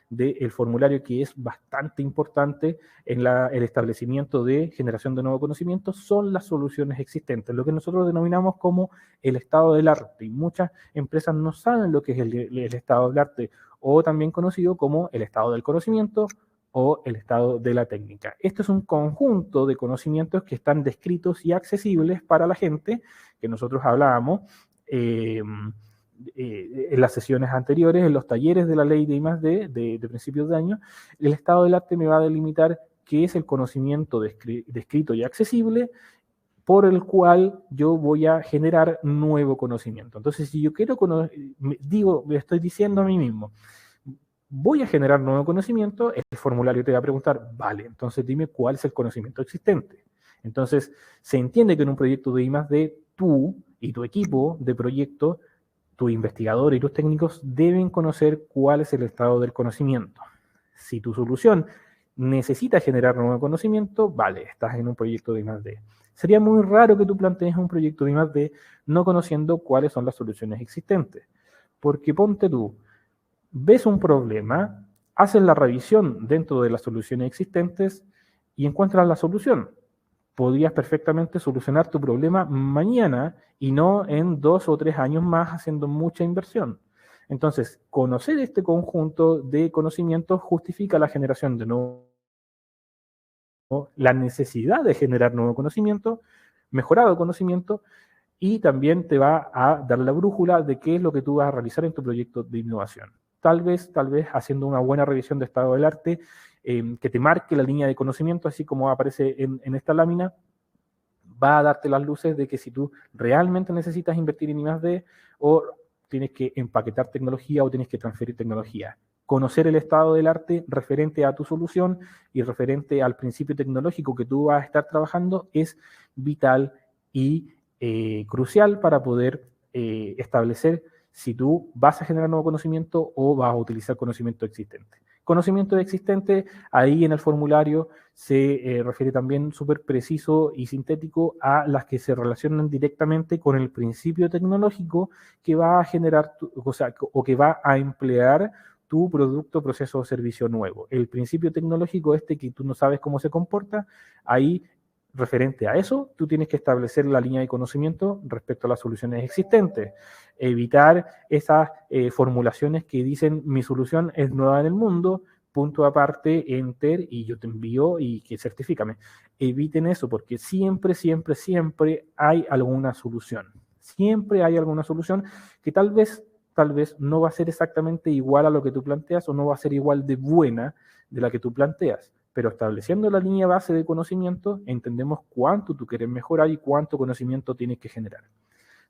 del formulario que es bastante importante en el establecimiento de generación de nuevo conocimiento son las soluciones existentes, lo que nosotros denominamos como el estado del arte. Y muchas empresas no saben lo que es el estado del arte, o también conocido como el estado del conocimiento o el estado de la técnica. Este es un conjunto de conocimientos que están descritos y accesibles para la gente, que nosotros hablábamos en las sesiones anteriores, en los talleres de la ley de I+D de principios de año. El estado del arte me va a delimitar qué es el conocimiento descrito y accesible por el cual yo voy a generar nuevo conocimiento. Entonces, si yo quiero me estoy diciendo a mí mismo, voy a generar nuevo conocimiento, el formulario te va a preguntar, vale, entonces dime cuál es el conocimiento existente. Entonces, se entiende que en un proyecto de I+D, tú y tu equipo de proyecto, tu investigador y tus técnicos deben conocer cuál es el estado del conocimiento. Si tu solución necesita generar nuevo conocimiento, vale, estás en un proyecto de I+D. Sería muy raro que tú plantees un proyecto de I+D no conociendo cuáles son las soluciones existentes. Porque ponte tú, ves un problema, haces la revisión dentro de las soluciones existentes y encuentras la solución. Podrías perfectamente solucionar tu problema mañana y no en 2 o 3 años más haciendo mucha inversión. Entonces, conocer este conjunto de conocimientos justifica la generación de nuevo, la necesidad de generar nuevo conocimiento, mejorado conocimiento, y también te va a dar la brújula de qué es lo que tú vas a realizar en tu proyecto de innovación. Tal vez haciendo una buena revisión de estado del arte, que te marque la línea de conocimiento, así como aparece en esta lámina, va a darte las luces de que si tú realmente necesitas invertir en I+D o tienes que empaquetar tecnología o tienes que transferir tecnología. Conocer el estado del arte referente a tu solución y referente al principio tecnológico que tú vas a estar trabajando es vital y crucial para poder establecer si tú vas a generar nuevo conocimiento o vas a utilizar conocimiento existente. Conocimiento existente, ahí en el formulario se refiere también súper preciso y sintético a las que se relacionan directamente con el principio tecnológico que va a generar, o que va a emplear tu producto, proceso o servicio nuevo. El principio tecnológico que tú no sabes cómo se comporta, ahí referente a eso, tú tienes que establecer la línea de conocimiento respecto a las soluciones existentes. Evitar esas formulaciones que dicen mi solución es nueva en el mundo, punto aparte, enter, y yo te envío y que certifícame. Eviten eso porque siempre hay alguna solución. Siempre hay alguna solución que tal vez no va a ser exactamente igual a lo que tú planteas o no va a ser igual de buena de la que tú planteas. Pero estableciendo la línea base de conocimiento, entendemos cuánto tú quieres mejorar y cuánto conocimiento tienes que generar.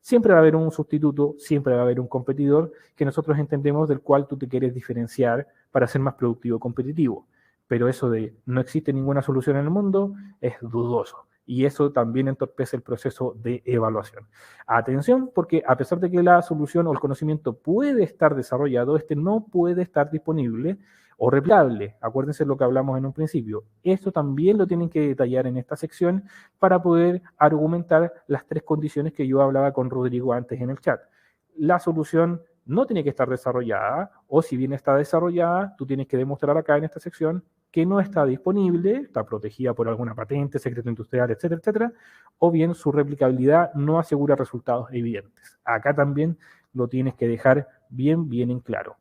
Siempre va a haber un sustituto, siempre va a haber un competidor que nosotros entendemos del cual tú te quieres diferenciar para ser más productivo y competitivo. Pero eso de no existe ninguna solución en el mundo es dudoso. Y eso también entorpece el proceso de evaluación. Atención, porque a pesar de que la solución o el conocimiento puede estar desarrollado, no puede estar disponible o replicable. Acuérdense lo que hablamos en un principio. Esto también lo tienen que detallar en esta sección para poder argumentar las 3 condiciones que yo hablaba con Rodrigo antes en el chat. La solución no tiene que estar desarrollada, o si bien está desarrollada, tú tienes que demostrar acá en esta sección que no está disponible, está protegida por alguna patente, secreto industrial, etcétera, etcétera, o bien su replicabilidad no asegura resultados evidentes. Acá también lo tienes que dejar bien en claro.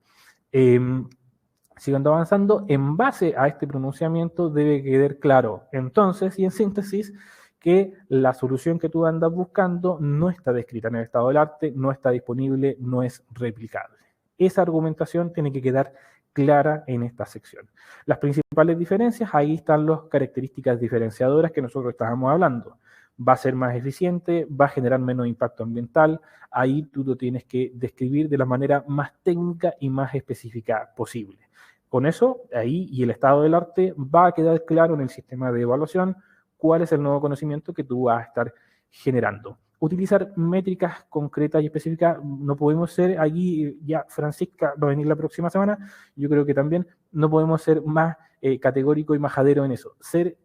Siguiendo avanzando, en base a este pronunciamiento debe quedar claro, entonces, y en síntesis, que la solución que tú andas buscando no está descrita en el estado del arte, no está disponible, no es replicable. Esa argumentación tiene que quedar clara en esta sección. Las principales diferencias, ahí están las características diferenciadoras que nosotros estábamos hablando. Va a ser más eficiente, va a generar menos impacto ambiental, ahí tú lo tienes que describir de la manera más técnica y más específica posible. Con eso, ahí y el estado del arte va a quedar claro en el sistema de evaluación cuál es el nuevo conocimiento que tú vas a estar generando. Utilizar métricas concretas y específicas, no podemos ser aquí, ya Francisca va a venir la próxima semana, yo creo que también no podemos ser más categórico y majadero en eso. Ser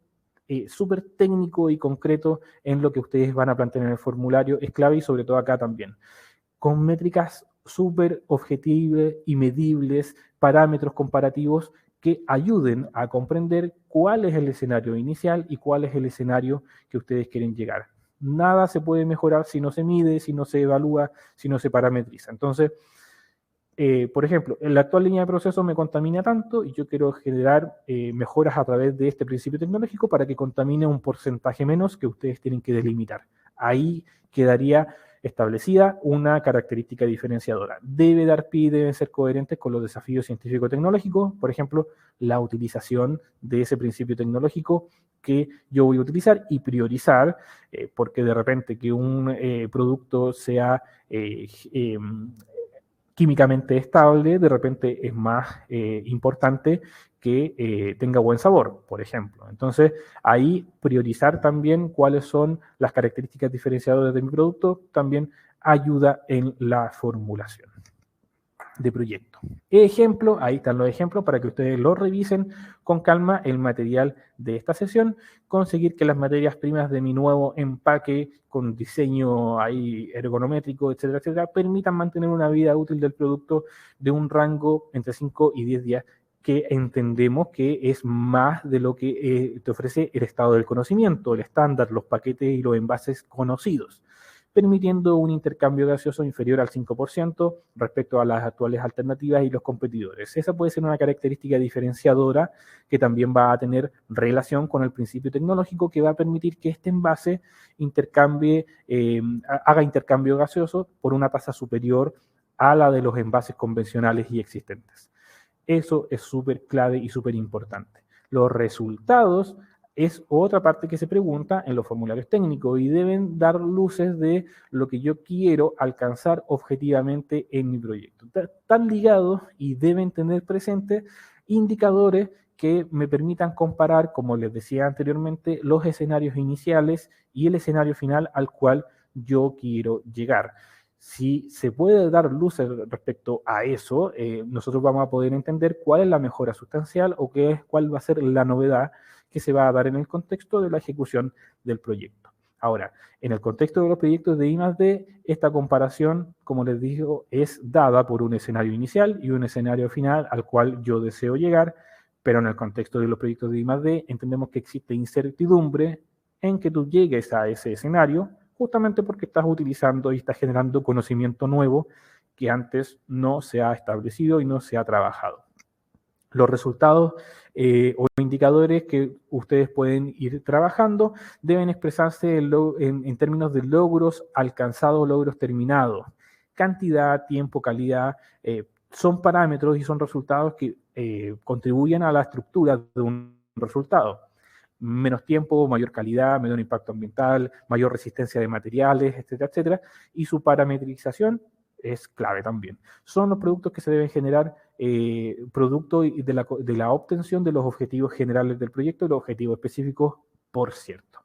súper técnico y concreto en lo que ustedes van a plantear en el formulario es clave y sobre todo acá también. Con métricas súper objetivas y medibles, parámetros comparativos que ayuden a comprender cuál es el escenario inicial y cuál es el escenario que ustedes quieren llegar. Nada se puede mejorar si no se mide, si no se evalúa, si no se parametriza. Entonces, por ejemplo, en la actual línea de proceso me contamina tanto y yo quiero generar mejoras a través de este principio tecnológico para que contamine un porcentaje menos que ustedes tienen que delimitar. Ahí quedaría establecida una característica diferenciadora. Debe dar pie y deben ser coherentes con los desafíos científico-tecnológicos, por ejemplo, la utilización de ese principio tecnológico que yo voy a utilizar y priorizar, porque de repente que un producto sea químicamente estable, de repente es más importante que tenga buen sabor, por ejemplo. Entonces, ahí priorizar también cuáles son las características diferenciadoras de mi producto también ayuda en la formulación de proyecto. Ejemplo, ahí están los ejemplos para que ustedes lo revisen con calma el material de esta sesión, conseguir que las materias primas de mi nuevo empaque con diseño ahí ergonométrico, etcétera, etcétera, permitan mantener una vida útil del producto de un rango entre 5 y 10 días que entendemos que es más de lo que te ofrece el estado del conocimiento, el estándar, los paquetes y los envases conocidos, permitiendo un intercambio gaseoso inferior al 5% respecto a las actuales alternativas y los competidores. Esa puede ser una característica diferenciadora que también va a tener relación con el principio tecnológico que va a permitir que este envase haga intercambio gaseoso por una tasa superior a la de los envases convencionales y existentes. Eso es súper clave y súper importante. Los resultados es otra parte que se pregunta en los formularios técnicos y deben dar luces de lo que yo quiero alcanzar objetivamente en mi proyecto. Están ligados y deben tener presentes indicadores que me permitan comparar, como les decía anteriormente, los escenarios iniciales y el escenario final al cual yo quiero llegar. Si se puede dar luces respecto a eso, nosotros vamos a poder entender cuál es la mejora sustancial o cuál va a ser la novedad que se va a dar en el contexto de la ejecución del proyecto. Ahora, en el contexto de los proyectos de I+D, esta comparación, como les digo, es dada por un escenario inicial y un escenario final al cual yo deseo llegar, pero en el contexto de los proyectos de I+D entendemos que existe incertidumbre en que tú llegues a ese escenario, justamente porque estás utilizando y estás generando conocimiento nuevo que antes no se ha establecido y no se ha trabajado. Los resultados o indicadores que ustedes pueden ir trabajando deben expresarse en términos de logros alcanzados, logros terminados. Cantidad, tiempo, calidad, son parámetros y son resultados que contribuyen a la estructura de un resultado. Menos tiempo, mayor calidad, menor impacto ambiental, mayor resistencia de materiales, etcétera, etcétera, y su parametrización es clave también. Son los productos que se deben generar producto de la obtención de los objetivos generales del proyecto y los objetivos específicos, por cierto.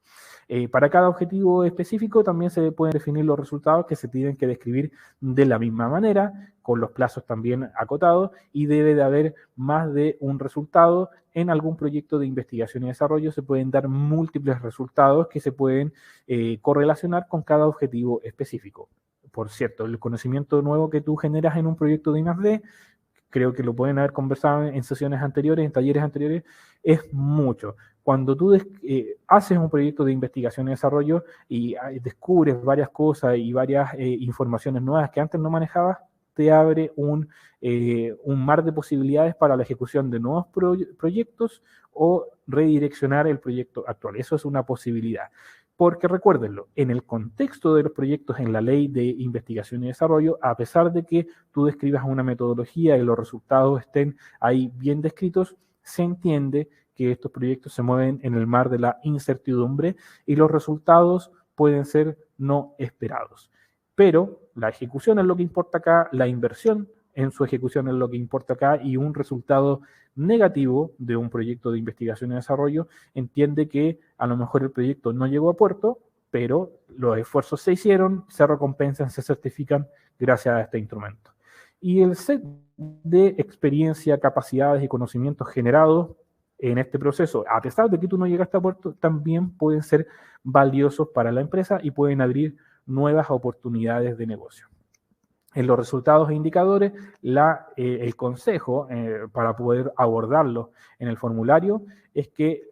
Para cada objetivo específico también se pueden definir los resultados que se tienen que describir de la misma manera, con los plazos también acotados, y debe de haber más de un resultado. En algún proyecto de investigación y desarrollo se pueden dar múltiples resultados que se pueden correlacionar con cada objetivo específico. Por cierto, el conocimiento nuevo que tú generas en un proyecto de I+D, creo que lo pueden haber conversado en sesiones anteriores, en talleres anteriores, es mucho. Cuando tú haces un proyecto de investigación y desarrollo y descubres varias cosas y varias informaciones nuevas que antes no manejabas, te abre un mar de posibilidades para la ejecución de nuevos proyectos o redireccionar el proyecto actual. Eso es una posibilidad. Porque recuérdenlo, en el contexto de los proyectos en la ley de investigación y desarrollo, a pesar de que tú describas una metodología y los resultados estén ahí bien descritos, se entiende que estos proyectos se mueven en el mar de la incertidumbre y los resultados pueden ser no esperados. Pero la ejecución es lo que importa acá, la inversión en su ejecución es lo que importa acá, y un resultado negativo de un proyecto de investigación y desarrollo entiende que a lo mejor el proyecto no llegó a puerto, pero los esfuerzos se hicieron, se recompensan, se certifican gracias a este instrumento. Y el set de experiencia, capacidades y conocimientos generados en este proceso, a pesar de que tú no llegaste a puerto, también pueden ser valiosos para la empresa y pueden abrir nuevas oportunidades de negocio. En los resultados e indicadores, el consejo para poder abordarlo en el formulario es que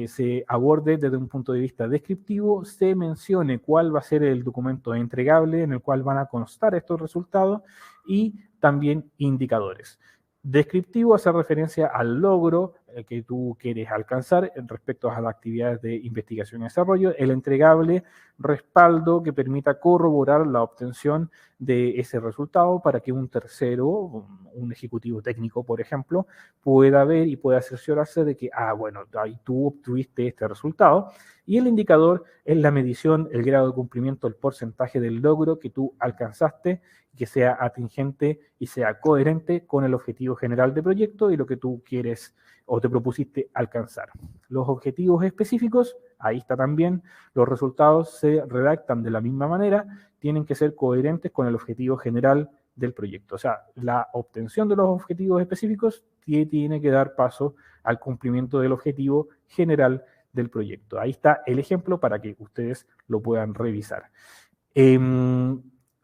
se aborde desde un punto de vista descriptivo, se mencione cuál va a ser el documento entregable en el cual van a constar estos resultados y también indicadores. Descriptivo hace referencia al logro que tú quieres alcanzar respecto a las actividades de investigación y desarrollo. El entregable, respaldo que permita corroborar la obtención de ese resultado para que un tercero, un ejecutivo técnico, por ejemplo, pueda ver y pueda cerciorarse de que, bueno, ahí tú obtuviste este resultado. Y el indicador es la medición, el grado de cumplimiento, el porcentaje del logro que tú alcanzaste, que sea atingente y sea coherente con el objetivo general de proyecto y lo que tú quieres o te propusiste alcanzar. Los objetivos específicos, ahí está también, los resultados se redactan de la misma manera, tienen que ser coherentes con el objetivo general del proyecto. O sea, la obtención de los objetivos específicos tiene que dar paso al cumplimiento del objetivo general del proyecto. Ahí está el ejemplo para que ustedes lo puedan revisar.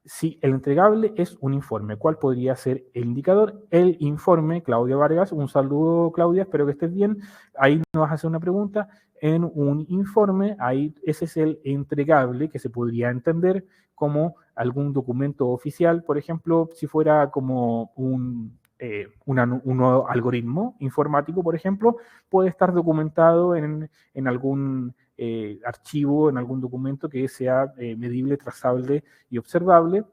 Si el entregable es un informe, ¿cuál podría ser el indicador? El informe, Claudia Vargas, un saludo Claudia, espero que estés bien. Ahí nos vas a hacer una pregunta. En un informe, ahí ese es el entregable que se podría entender como algún documento oficial, por ejemplo, si fuera como un nuevo algoritmo informático, por ejemplo, puede estar documentado en algún archivo, en algún documento que sea medible, trazable y observable.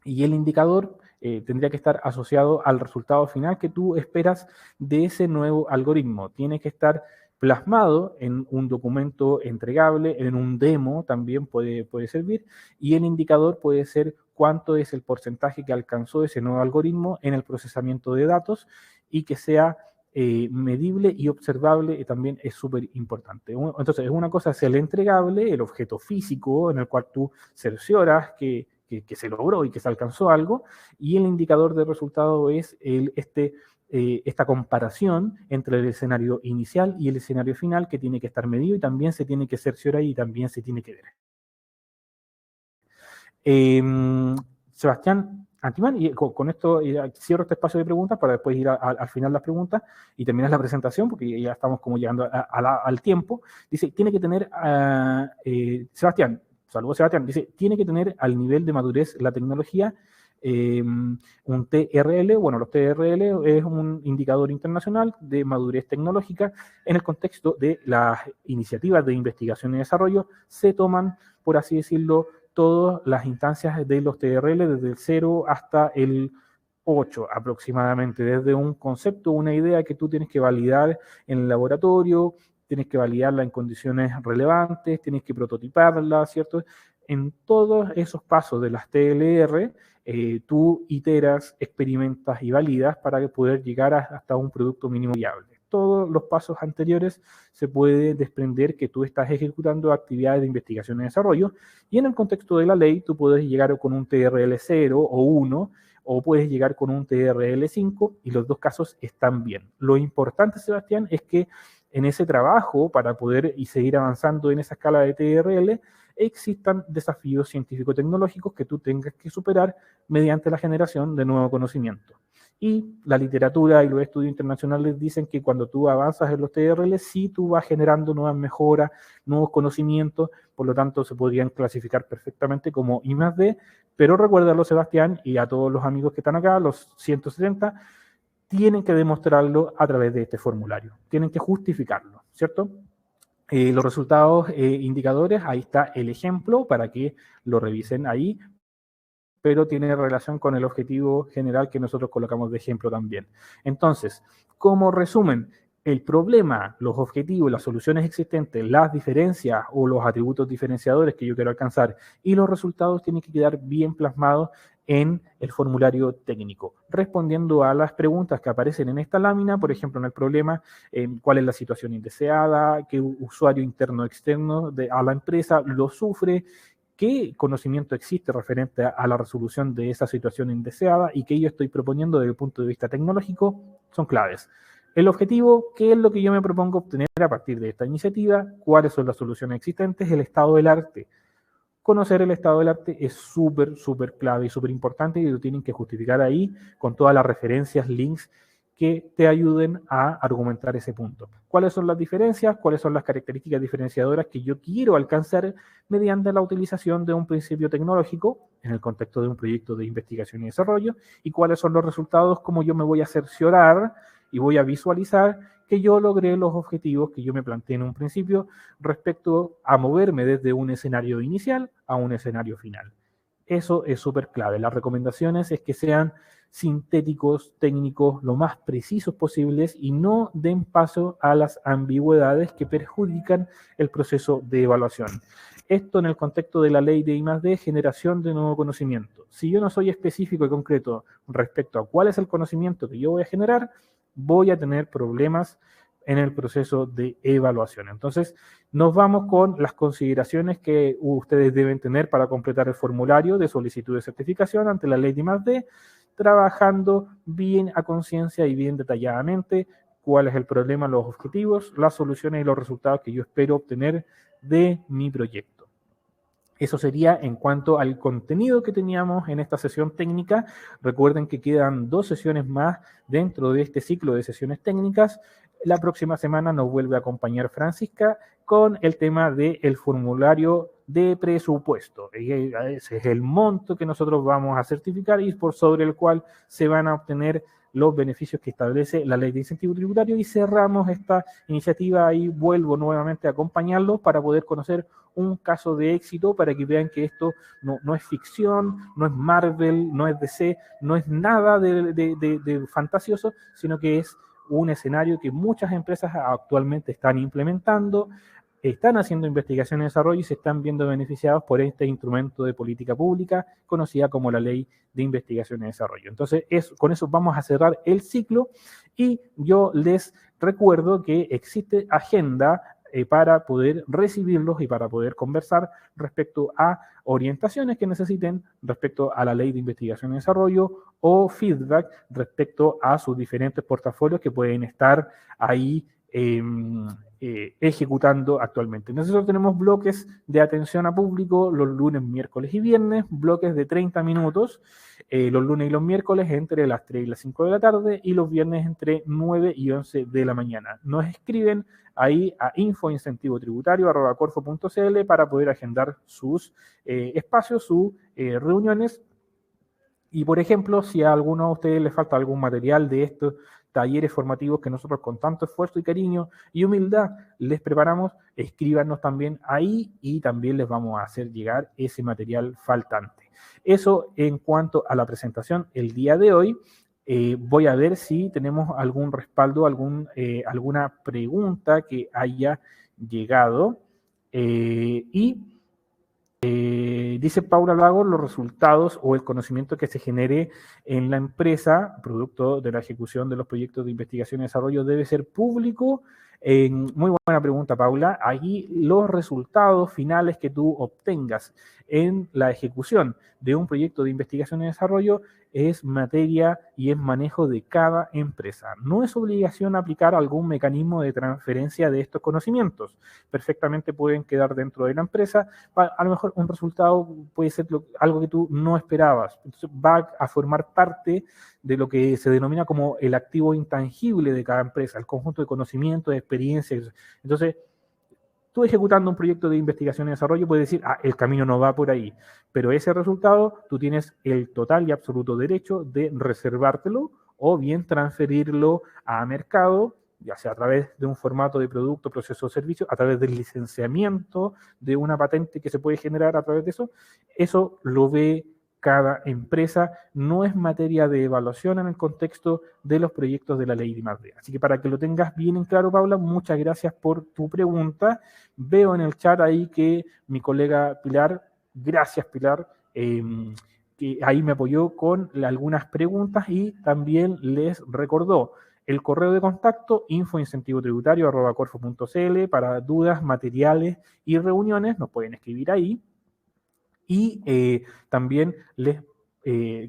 Y el indicador tendría que estar asociado al resultado final que tú esperas de ese nuevo algoritmo. Tiene que estar plasmado en un documento entregable, en un demo también puede servir, y el indicador puede ser cuánto es el porcentaje que alcanzó ese nuevo algoritmo en el procesamiento de datos y que sea medible y observable, y también es súper importante. Entonces, una cosa es el entregable, el objeto físico en el cual tú cercioras que se logró y que se alcanzó algo, y el indicador de resultado es esta comparación entre el escenario inicial y el escenario final, que tiene que estar medido y también se tiene que cerciorar y también se tiene que ver. Sebastián Antimán, y con esto cierro este espacio de preguntas para después ir al final de las preguntas y terminar la presentación, porque ya estamos como llegando al tiempo. Dice, tiene que tener, Sebastián, saludos Sebastián, dice, tiene que tener al nivel de madurez la tecnología un TRL. Bueno, los TRL es un indicador internacional de madurez tecnológica. En el contexto de las iniciativas de investigación y desarrollo se toman, por así decirlo, todas las instancias de los TRL desde el 0 hasta el 8 aproximadamente, desde un concepto, una idea que tú tienes que validar en el laboratorio, tienes que validarla en condiciones relevantes, tienes que prototiparla, ¿cierto? En todos esos pasos de las TLR, tú iteras, experimentas y validas para poder llegar hasta un producto mínimo viable. Todos los pasos anteriores se puede desprender que tú estás ejecutando actividades de investigación y desarrollo, y en el contexto de la ley tú puedes llegar con un TRL 0 o 1, o puedes llegar con un TRL 5, y los dos casos están bien. Lo importante, Sebastián, es que en ese trabajo, para poder y seguir avanzando en esa escala de TRL, existan desafíos científico-tecnológicos que tú tengas que superar mediante la generación de nuevo conocimiento. Y la literatura y los estudios internacionales dicen que cuando tú avanzas en los TRL, sí tú vas generando nuevas mejoras, nuevos conocimientos, por lo tanto se podrían clasificar perfectamente como I+D, pero recuérdalo, Sebastián, y a todos los amigos que están acá, los 170, tienen que demostrarlo a través de este formulario, tienen que justificarlo, ¿cierto? Los resultados indicadores, ahí está el ejemplo para que lo revisen ahí, pero tiene relación con el objetivo general que nosotros colocamos de ejemplo también. Entonces, como resumen, el problema, los objetivos, las soluciones existentes, las diferencias o los atributos diferenciadores que yo quiero alcanzar y los resultados tienen que quedar bien plasmados en el formulario técnico, respondiendo a las preguntas que aparecen en esta lámina, por ejemplo, en el problema, cuál es la situación indeseada, qué usuario interno o externo a la empresa lo sufre, qué conocimiento existe referente a la resolución de esa situación indeseada y qué yo estoy proponiendo desde el punto de vista tecnológico, son claves. El objetivo, qué es lo que yo me propongo obtener a partir de esta iniciativa, cuáles son las soluciones existentes, el estado del arte. Conocer el estado del arte es súper clave y súper importante y lo tienen que justificar ahí con todas las referencias, links que te ayuden a argumentar ese punto. ¿Cuáles son las diferencias? ¿Cuáles son las características diferenciadoras que yo quiero alcanzar mediante la utilización de un principio tecnológico en el contexto de un proyecto de investigación y desarrollo? ¿Y cuáles son los resultados? ¿Cómo yo me voy a cerciorar y voy a visualizar que yo logré los objetivos que yo me planteé en un principio respecto a moverme desde un escenario inicial a un escenario final? Eso es súper clave. Las recomendaciones es que sean sintéticos, técnicos, lo más precisos posibles y no den paso a las ambigüedades que perjudican el proceso de evaluación. Esto en el contexto de la ley de I+D, generación de nuevo conocimiento. Si yo no soy específico y concreto respecto a cuál es el conocimiento que yo voy a generar, voy a tener problemas en el proceso de evaluación. Entonces, nos vamos con las consideraciones que ustedes deben tener para completar el formulario de solicitud de certificación ante la ley de I+D, trabajando bien a conciencia y bien detalladamente cuál es el problema, los objetivos, las soluciones y los resultados que yo espero obtener de mi proyecto. Eso sería en cuanto al contenido que teníamos en esta sesión técnica. Recuerden que quedan 2 sesiones más dentro de este ciclo de sesiones técnicas. La próxima semana nos vuelve a acompañar Francisca con el tema del formulario de presupuesto. Ese es el monto que nosotros vamos a certificar y por sobre el cual se van a obtener los beneficios que establece la ley de incentivo tributario, y cerramos esta iniciativa y vuelvo nuevamente a acompañarlos para poder conocer un caso de éxito para que vean que esto no es ficción, no es Marvel, no es DC, no es nada de fantasioso, sino que es un escenario que muchas empresas actualmente están implementando, están haciendo investigación y desarrollo y se están viendo beneficiados por este instrumento de política pública conocida como la Ley de Investigación y Desarrollo. Entonces, con eso vamos a cerrar el ciclo y yo les recuerdo que existe agenda para poder recibirlos y para poder conversar respecto a orientaciones que necesiten respecto a la Ley de Investigación y Desarrollo o feedback respecto a sus diferentes portafolios que pueden estar ahí ejecutando actualmente. Nosotros tenemos bloques de atención a público los lunes, miércoles y viernes, bloques de 30 minutos, los lunes y los miércoles entre las 3 y las 5 de la tarde y los viernes entre 9 y 11 de la mañana. Nos escriben ahí a infoincentivotributario@corfo.cl para poder agendar sus espacios, sus reuniones. Y, por ejemplo, si a alguno de ustedes les falta algún material de estos talleres formativos que nosotros con tanto esfuerzo y cariño y humildad les preparamos, escríbanos también ahí y también les vamos a hacer llegar ese material faltante. Eso en cuanto a la presentación el día de hoy. Voy a ver si tenemos algún respaldo, alguna pregunta que haya llegado. Dice Paula Lago, los resultados o el conocimiento que se genere en la empresa, producto de la ejecución de los proyectos de investigación y desarrollo, debe ser público. Muy buena pregunta, Paula. Allí los resultados finales que tú obtengas en la ejecución de un proyecto de investigación y desarrollo es materia y es manejo de cada empresa. No es obligación aplicar algún mecanismo de transferencia de estos conocimientos. Perfectamente pueden quedar dentro de la empresa. A lo mejor un resultado puede ser algo que tú no esperabas. Entonces va a formar parte de lo que se denomina como el activo intangible de cada empresa, el conjunto de conocimientos, de experiencias. Entonces, tú ejecutando un proyecto de investigación y desarrollo puedes decir, el camino no va por ahí, pero ese resultado tú tienes el total y absoluto derecho de reservártelo o bien transferirlo a mercado, ya sea a través de un formato de producto, proceso o servicio, a través del licenciamiento de una patente que se puede generar a través de eso. Eso lo ve cada empresa, no es materia de evaluación en el contexto de los proyectos de la ley de I+D. Así que para que lo tengas bien en claro, Paula, muchas gracias por tu pregunta. Veo en el chat ahí que mi colega Pilar, gracias Pilar, que que ahí me apoyó con algunas preguntas y también les recordó el correo de contacto info.incentivotributario@corfo.cl para dudas, materiales y reuniones, nos pueden escribir ahí. Y también les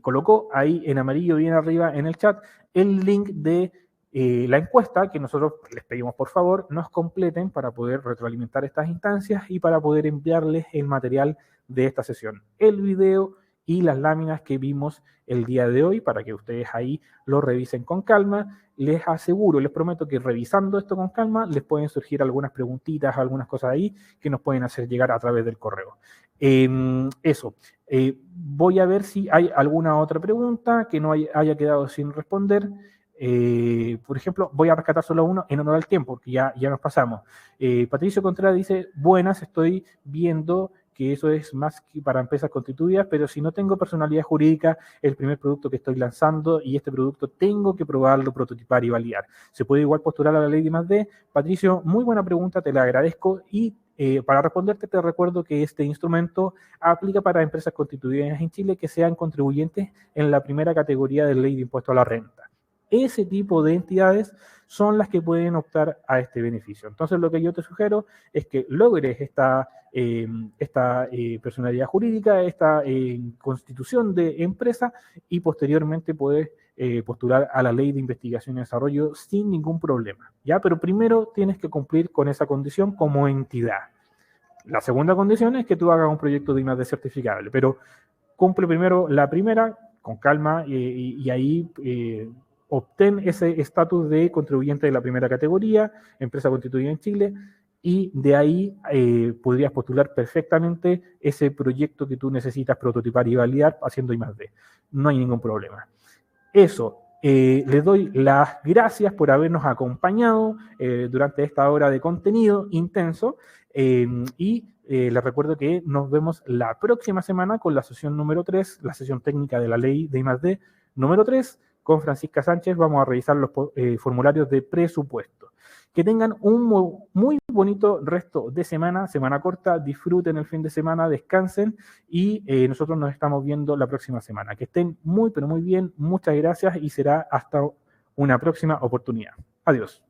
colocó ahí en amarillo bien arriba en el chat el link de la encuesta que nosotros les pedimos por favor nos completen para poder retroalimentar estas instancias y para poder enviarles el material de esta sesión, el video y las láminas que vimos el día de hoy para que ustedes ahí lo revisen con calma. Les aseguro, les prometo que revisando esto con calma les pueden surgir algunas preguntitas, algunas cosas ahí que nos pueden hacer llegar a través del correo. Eso. Voy a ver si hay alguna otra pregunta que no haya quedado sin responder. Por ejemplo, voy a rescatar solo uno en honor al tiempo, porque ya nos pasamos. Patricio Contreras dice, buenas, estoy viendo que eso es más que para empresas constituidas, pero si no tengo personalidad jurídica, el primer producto que estoy lanzando y este producto tengo que probarlo, prototipar y validar. ¿Se puede igual postular a la ley de I+D? Patricio, muy buena pregunta, te la agradezco y para responderte te recuerdo que este instrumento aplica para empresas constituidas en Chile que sean contribuyentes en la primera categoría de ley de impuesto a la renta. Ese tipo de entidades son las que pueden optar a este beneficio. Entonces, lo que yo te sugiero es que logres esta personalidad jurídica, esta constitución de empresa y posteriormente puedes postular a la ley de investigación y desarrollo sin ningún problema, ¿ya? Pero primero tienes que cumplir con esa condición como entidad. La segunda condición es que tú hagas un proyecto de I+D certificable, pero cumple primero la primera con calma y ahí obtén ese estatus de contribuyente de la primera categoría, empresa constituida en Chile, y de ahí podrías postular perfectamente ese proyecto que tú necesitas prototipar y validar haciendo I+D. No hay ningún problema. Eso, les doy las gracias por habernos acompañado durante esta hora de contenido intenso y les recuerdo que nos vemos la próxima semana con la sesión número 3, la sesión técnica de la ley de I+D número 3. Con Francisca Sánchez vamos a revisar los formularios de presupuesto. Que tengan un muy bonito resto de semana corta, disfruten el fin de semana, descansen y nosotros nos estamos viendo la próxima semana. Que estén muy, pero muy bien, muchas gracias y será hasta una próxima oportunidad. Adiós.